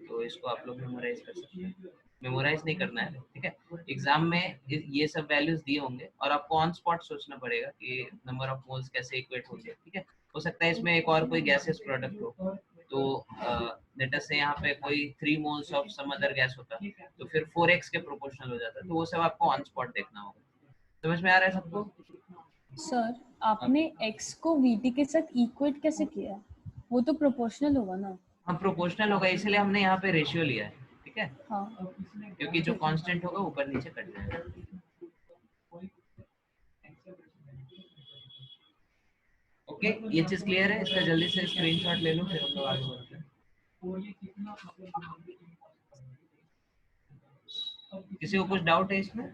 तो इसको आप लोग मेमोराइज कर सकते हैं, मेमोराइज नहीं करना है। ठीक है, एग्जाम में ये सब वैल्यूज दिए होंगे और आपको ऑन स्पॉट सोचना पड़ेगा कि नंबर ऑफ मोल्स कैसे इक्वेट होंगे। ठीक है, हो सकता है इसमें एक और कोई गैसेस प्रोडक्ट हो, तो लेट अस से यहाँ पे कोई 3 moles of some other gas होता, तो फिर 4x के प्रोपोर्शनल हो जाता, तो वो सब आपको ऑन स्पॉट देखना होगा। समझ में आ रहा है सबको? सर आपने x को vt के साथ इक्वेट कैसे किया? वो तो प्रोपोर्शनल होगा ना? हाँ, प्रोपोर्शनल होगा, इसलिए हमने यहाँ पे रेशियो लिया है। ठीक है, हाँ। क्योंकि जो कांस्टेंट होगा ऊपर नीचे कट जाएगा। ओके, ये चीज क्लियर है? इसका जल्दी से स्क्रीनशॉट ले लो, फिर हम लोग आगे बढ़ते हैं। किसी को कुछ डाउट है इसमें?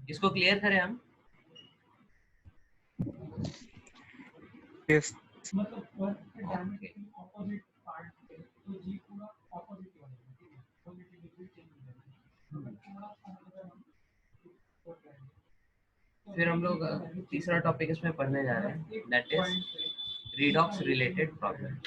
इसको क्लियर करें हम? Yes. Okay. फिर हम लोग तीसरा टॉपिक इसमें पढ़ने जा रहे हैं, that is redox related problem.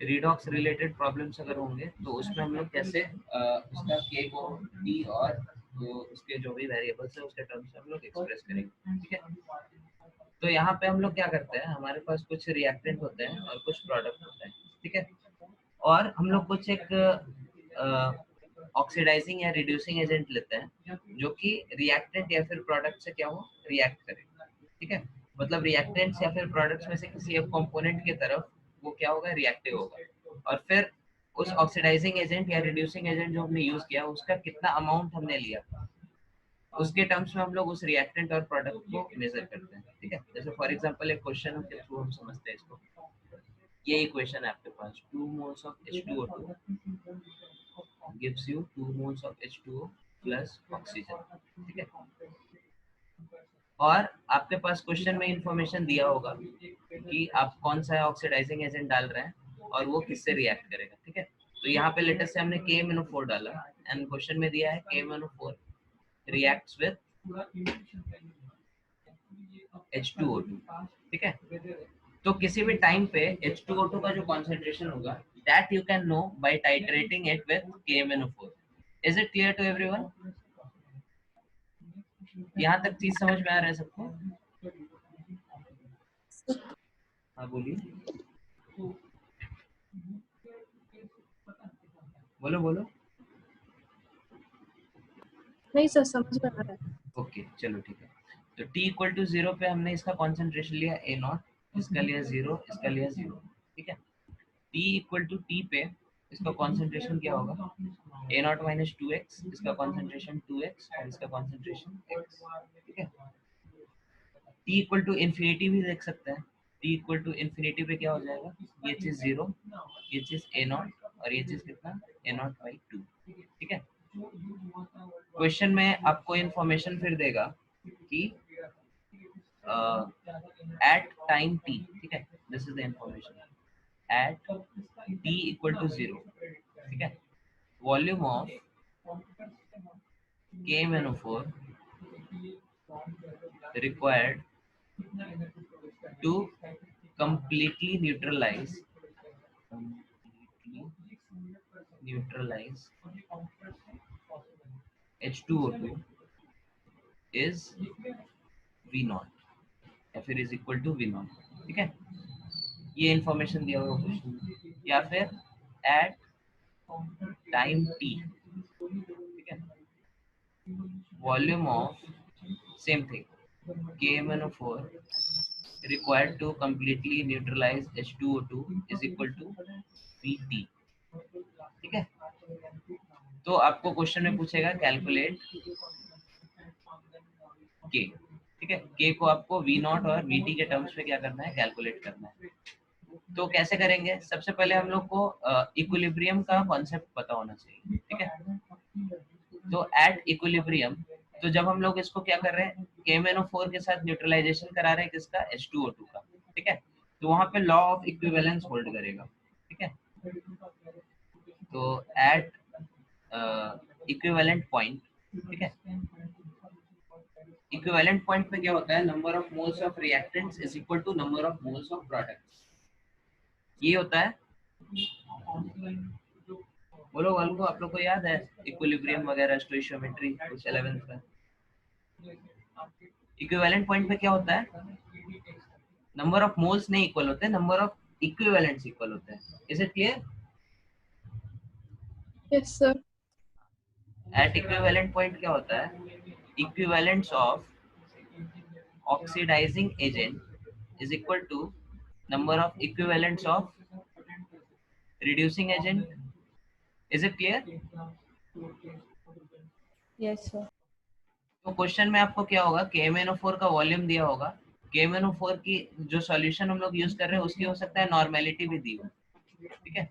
Redox related problems अगर होंगे तो उसमें हम लोग कैसे उसका के को डी और तो उसके जो भी वेरिएबल्स है उसके टर्म्स में हम लोग एक्सप्रेस करेंगे। ठीक है, तो यहाँ पे हम लोग क्या करते हैं, हमारे पास कुछ रिएक्टेंट होते हैं और कुछ प्रोडक्ट होते हैं। ठीक है, और हम लोग कुछ एक ऑक्सीडाइजिंग या रिड्यूसिंग एजेंट लेते हैं जो कि रिएक्टेंट या फिर प्रोडक्ट से क्या हो रिएक्ट करेगा, ठीक है। मतलब रिएक्टेंट्स या फिर प्रोडक्ट्स में से किसी एक कंपोनेंट की तरफ वो क्या होगा रिएक्टिव होगा, और फिर उस ऑक्सीडाइजिंग एजेंट या रिड्यूसिंग एजेंट जो हमने यूज किया उसका कितना अमाउंट हमने लिया, उसके टर्म्स में हम लोग उस रिएक्टेंट और प्रोडक्ट को मेजर करते हैं, ठीक है। जैसे फॉर एग्जांपल एक क्वेश्चन के थ्रू हम समझते हैं इसको। ये इक्वेशन है आपके पास, 2 moles of H2O2 gives you 2 moles of H2O plus oxygen, ठीक है। और आपके पास क्वेश्चन में इंफॉर्मेशन दिया होगा कि आप कौन सा ऑक्सीडाइजिंग एजेंट डाल रहे हैं और वो किससे रिएक्ट करेगा, ठीक है। तो यहाँ पे लेटेस्ट से हमने KMnO4 डाला एंड क्वेश्चन में दिया है KMnO4 reacts with H2O2, ठीक है। तो किसी भी टाइम पे H2O2 का जो कॉन्सेंट्रेशन होगा that you can know by titrating it with KMnO4. Is it clear to everyone? यहाँ तक चीज समझ में आ रहा है सबको? हाँ बोलिए, बोलो बोलो। नहीं सर, समझ में आ रहा है। ओके चलो ठीक है। तो t इक्वल टू 0 पे हमने इसका कॉन्सेंट्रेशन लिया A0, इसका लिया 0, इसका लिया 0, ठीक है। t इक्वल टू t पे इसका कॉन्सेंट्रेशन क्या होगा A0 माइनस 2x, इसका कॉन्सेंट्रेशन 2x और इसका कॉन्सेंट्रेशन x, ठीक है। t इक्वल टू इन्फिनिटी भी देख सकते हैं, t इक्वल टू इन्फिनिटी पे क्या हो जाएगा, ये चीज 0, ये चीज A0 और ये चीज कितना A0/2, ठीक है। क्वेश्चन में आपको इंफॉर्मेशन फिर देगा कि एट टाइम t, ठीक है, this is the information at t equal to 0, ठीक है, volume of KMnO4 required to completely neutralize H2O2 is V0 या फिर इज इक्वल टू V0, ठीक है। ये इंफॉर्मेशन दिया हुआ क्वेश्चन, या फिर एट टाइम t, ठीक है, volume of same thing KMnO4 required to completely neutralize H2O2 is equal to Vt, ठीक है। तो आपको क्वेश्चन में पूछेगा कैलकुलेट K, ठीक है। K को आपको V0 और Vt के टर्म्स में क्या करना है, कैलकुलेट करना है। तो कैसे करेंगे, सबसे पहले हम लोग को इक्विलिब्रियम का कॉन्सेप्ट पता होना चाहिए, ठीक है। तो एट इक्विलिब्रियम, तो जब हम लोग इसको क्या कर रहे हैं, KMnO4 के साथ न्यूट्रलाइजेशन करा रहे हैं किसका, H2O2 का, ठीक है। तो वहां पे लॉ ऑफ इक्विवेलेंस होल्ड करेगा, ठीक है। तो एट इक्विवेलेंट पॉइंट, ठीक है, इक्विवेलेंट पॉइंट पे क्या होता है, number of moles of reactants is equal to number of moles of products, ये होता है। बोलो वालों को, आप लोग को याद है इक्विलिब्रियम वगैरह स्टोइशियोमेट्री कुछ 11th में? इक्विवेलेंट पॉइंट पे क्या होता है, नंबर ऑफ मोल्स नहीं इक्वल होते, नंबर ऑफ इक्विवेलेंट्स इक्वल होते हैं। Is it clear? Yes sir. At equivalent point क्या होता है, equivalents of oxidising agent is equal to number of equivalents of reducing agent. Is it clear? Yes sir. तो question में आपको क्या होगा, KMnO4 का वॉल्यूम दिया होगा, KMnO4 की जो सॉल्यूशन हम लोग यूज कर रहे हैं उसकी हो सकता है नॉर्मेलिटी भी दी हो, ठीक है।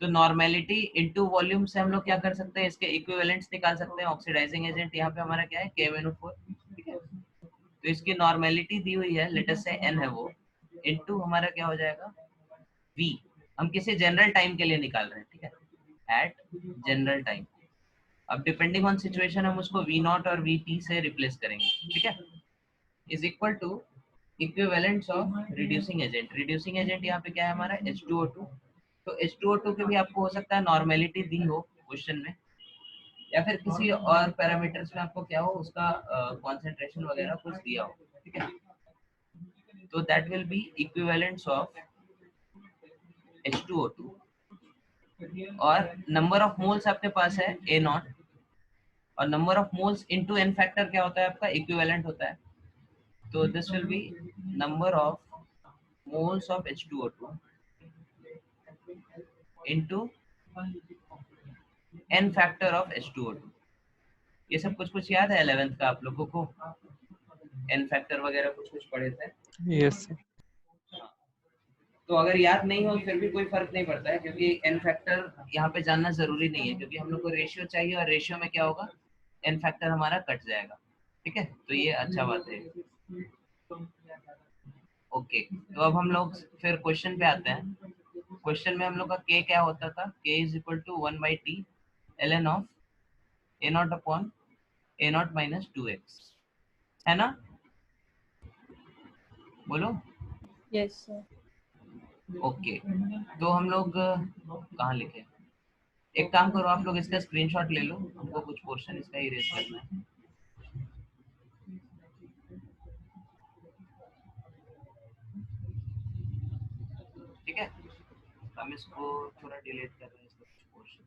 तो नॉर्मेलिटी इनटू वॉल्यूम से हम लोग क्या कर सकते हैं, इसके इक्विवेलेंट्स निकाल सकते हैं। ऑक्सीडाइजिंग एजेंट यहाँ पे हमारा क्या है, KMnO4, ठीक है। तो इसकी नॉर्मेलिटी दी हुई है, लेट अस से n है वो, इनटू हमारा क्या हो जाएगा v, हम किसी जनरल टाइम के लिए निकाल रहे हैं, ठीक है, एट जनरल टाइम। अब डिपेंडिंग ऑन सिचुएशन हम उसको V0 और Vt से रिप्लेस करेंगे, ठीक है, is equal to equivalents of reducing agent. Reducing agent यहाँ पे क्या है हमारा, H2O2। तो H2O2 के भी आपको हो सकता है नॉर्मेलिटी दी हो क्वेश्चन में, या फिर किसी और पैरामीटर्स में आपको क्या हो, उसका कॉन्सेंट्रेशन वगैरह कुछ दिया हो, ठीक है। तो that will be equivalents of H2O2 और नंबर ऑफ मोल्स आपके पास है ए नॉट, और number of moles into n factor क्या होता है आपका, इक्विवेलेंट होता है। तो this will be number of moles of H2O2 into n factor of H2O2। ये सब कुछ याद है 11th का आप लोगों को, n फैक्टर वगैरह कुछ पढ़े थे? यस। तो अगर याद नहीं हो फिर भी कोई फर्क नहीं पड़ता है, क्योंकि n फैक्टर यहाँ पे जानना जरूरी नहीं है, क्योंकि हम लोग को रेशियो चाहिए और रेशियो में क्या होगा, n फैक्टर हमारा कट जाएगा। ठीक है, तो ये अच्छा बात है। ओके, तो अब हम लोग फिर क्वेश्चन पे आते हैं। क्वेश्चन में हम लोग का k क्या होता था, k is equal to 1/t ln of a not upon a not minus 2x, है ना? बोलो। Yes sir. ओके, तो हम लोग कहाँ लिखे, एक काम करो आप लोग इसका स्क्रीनशॉट ले लो, हमको कुछ पोर्शन इसका इरेज करना है। ठीक है, हम इसको थोड़ा डिलीट कर रहे हैं, इसका कुछ पोर्शन।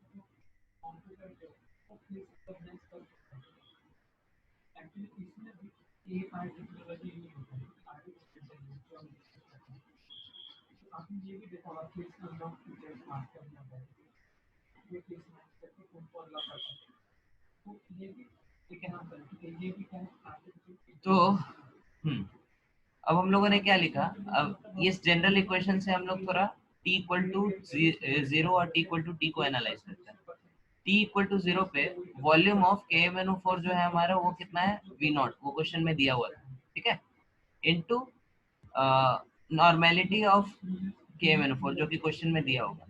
तो अब हम लोगों ने क्या लिखा, अब इस जनरल इक्वेशन से हम लोग थोड़ा t इक्वल टू 0 और t इक्वल टू t को एनालाइज करते हैं। t इक्वल टू 0 पे वॉल्यूम ऑफ KMnO4 जो है हमारा वो कितना है, V नॉट, वो क्वेश्चन में दिया हुआ था। ठीक है, इनटू नॉर्मेलिटी ऑफ KMnO4 जो कि क्वेश्चन में दिया होगा,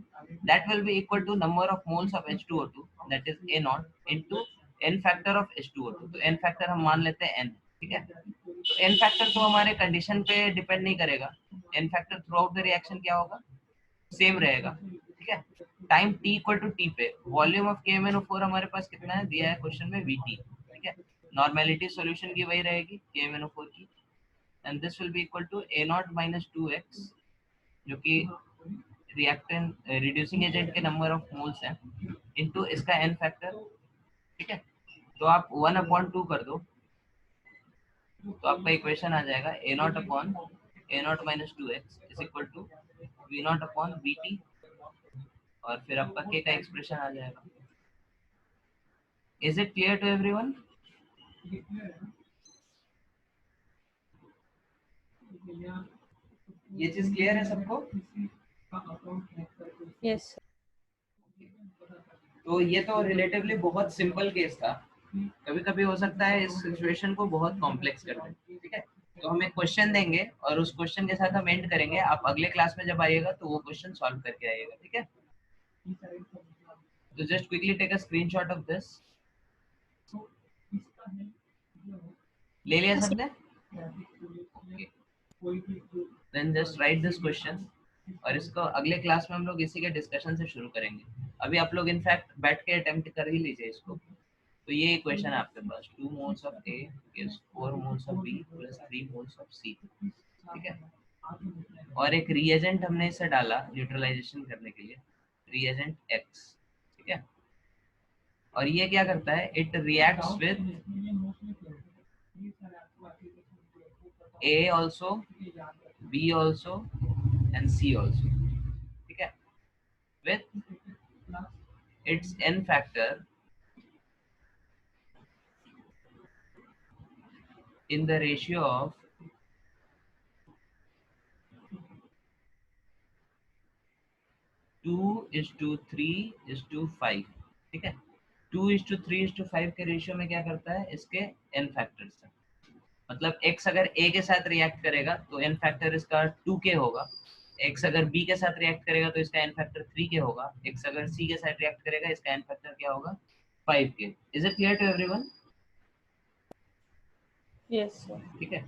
that will be equal to number of moles of H2O2 that is A naught into n factor of H2O2। तो n फैक्टर हम मान लेते हैं n। ठीक है, तो n फैक्टर तो हमारे कंडीशन पे डिपेंड नहीं करेगा, n factor throughout the reaction क्या होगा, सेम रहेगा। ठीक है, time t equal to t पे वॉल्यूम ऑफ KMnO4 हमारे पास कितना है, दिया है क्वेश्चन में Vt। ठीक है, नॉर्मेलिटी सॉल्यूशन की वही रहेगी KMnO4 की, and this will be equal to A not minus 2x जो कि रिएक्टेंट रिड्यूसिंग एजेंट के नंबर ऑफ मोल्स हैं, इनटू इसका n फैक्टर। ठीक है, तो आप 1/2 कर दो तो आपका इक्वेशन आ जाएगा A not upon A not minus 2x is equal to V not upon Vt, और फिर आपका k का एक्सप्रेशन आ जाएगा। Is it clear to everyone? ये चीज क्लियर है सबको? यस। तो ये तो रिलेटिवली बहुत सिंपल केस था, कभी कभी हो सकता है इस सिचुएशन को बहुत कॉम्प्लेक्स कर दें। ठीक है, तो हम एक क्वेश्चन देंगे और उस क्वेश्चन के साथ हम एंड करेंगे, आप अगले क्लास में जब आइएगा तो वो क्वेश्चन सॉल्व करके आइएगा। ठीक है, तो just quickly take a screenshot of this. ले लिया सबने? Then just write this question, और इसको अगले क्लास में हम लोग इसी के डिस्कशन से शुरू करेंगे। अभी आप लोग इनफैक्ट बैठ के अटेम्प्ट कर ही लीजिए इसको। तो ये इक्वेशन है आपके पास, 2 moles of A is 4 moles of B plus 3 moles of C। ठीक है, और एक रिएजेंट हमने इसे डाला न्यूट्रलाइजेशन करने के लिए, रिएजेंट X। ठीक है, और ये क्या करता है, it reacts with A also, B also and C also। ठीक है, with its n factor in the ratio of 2:3:5। ठीक है, 2:3:5 के रेशियो में क्या करता है, इसके n फैक्टर्स है। मतलब x अगर a के साथ रिएक्ट करेगा तो n फैक्टर इसका 2k होगा, x अगर b के साथ रिएक्ट करेगा तो इसका n फैक्टर 3k होगा, x अगर c के साथ रिएक्ट करेगा इसका n फैक्टर क्या होगा, 5k। Is it clear to everyone? Yes sir. ठीक है,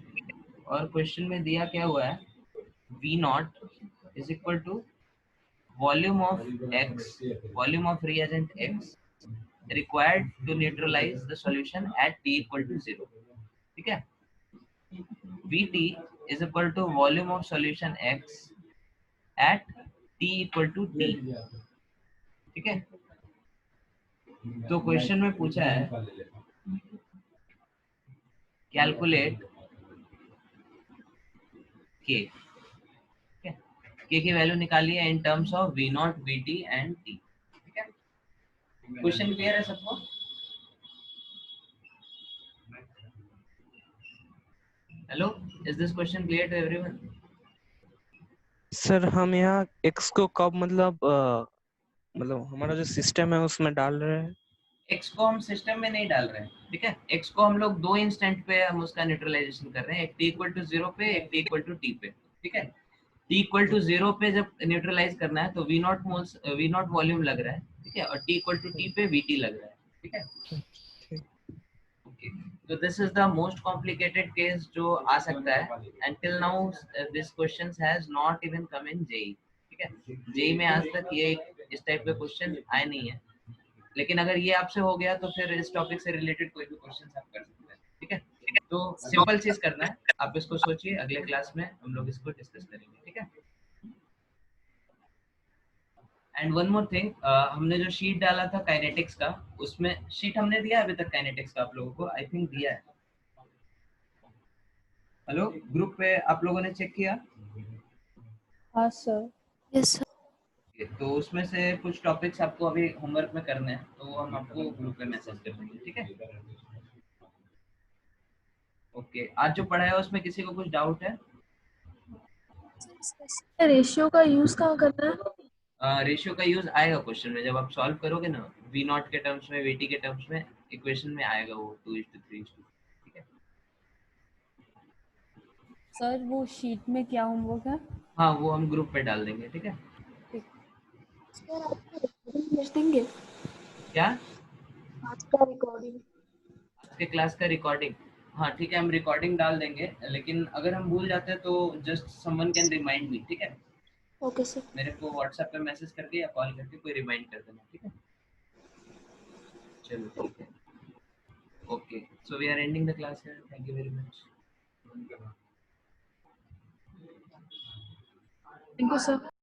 और क्वेश्चन में दिया क्या हुआ है, V not is equal to volume of x, volume of reagent x required to neutralize the solution at t equal to 0। ठीक है, Vt is equal to volume of solution x at t equal to t। ठीक है। तो question में पूछा है calculate के, के की वैल्यू निकाली है in terms of V not, V T and T. ठीक है, क्वेश्चन क्लियर है सबको? Hello, is this question clear to everyone? Sir हम यहाँ x को कब मतलब हमारा जो सिस्टम है उसमें डाल रहे हैं? x को हम सिस्टम में नहीं डाल रहे हैं, ठीक है। x को हम लोग दो इंस्टेंट पे हम उसका न्यूट्रलाइजेशन कर रहे हैं, एक t इक्वल टू 0 पे, एक t इक्वल टू t पे, ठीक है। t इक्वल टू 0 पे जब न्यूट्रलाइज करना है तो v not moles, v not volume लग रहा है, ठीक है, और t इक्वल टू t पे vt लग रहा है, ठीक है। ओके, तो this is the most complicated case जो आ सकता है। until now this questions has not even come in JEE, ठीक है। JEE में आज तक ये इस टाइप के क्वेश्चन आए नहीं है, लेकिन अगर ये आपसे हो गया तो फिर इस टॉपिक से रिलेटेड कोई भी क्वेश्चन आप कर सकते हैं, ठीक है। तो सिंपल चीज करना है, आप इसको सोचिए, अगले क्लास में हम लोग इसको डिस्कस करेंगे, ठीक है। एंड वन मोर थिंग, हमने जो शीट डाला था काइनेटिक्स का, उसमें शीट हमने दिया अभी तक काइनेटिक्स का आप लोगों को, आई थिंक दिया है। हेलो, ग्रुप पे आप लोगों ने चेक किया? हाँ सर। Yes, sir. तो उसमें से कुछ टॉपिक्स आपको अभी होमवर्क में करने हैं, तो हम आपको ग्रुप पे मैसेज कर देंगे, ठीक है। ओके, आज जो पढ़ा है उसमें किसी को कुछ डाउट है? रेशियो का यूज कहाँ करना है? रेशियो का यूज आएगा क्वेश्चन में, जब आप सॉल्व करोगे ना, वी नॉट के टर्म्स में, वी टी के टर्म्स में, इक्वेशन में आएगा वो 2:3, ठीक है। सर वो शीट में क्या होमवर्क है? हाँ, वो हम ग्रुप पे डाल देंगे, ठीक है। सर आपको रिकॉर्डिंग भेज देंगे? क्या? आज का रिकॉर्डिंग। आज के क्लास का रिकॉर्डिंग? हाँ ठीक है, हम रिकॉर्डिंग डाल देंगे, लेकिन अगर हम भूल जाते हैं तो just someone can remind me, ठीक है। Okay sir. मेरे को व्हाट्सएप पे मैसेज करके या कॉल करके कोई रिमाइंड कर देना, ठीक है। चलो ठीक है, okay, so we are ending the class here, thank you very much. Thank you sir.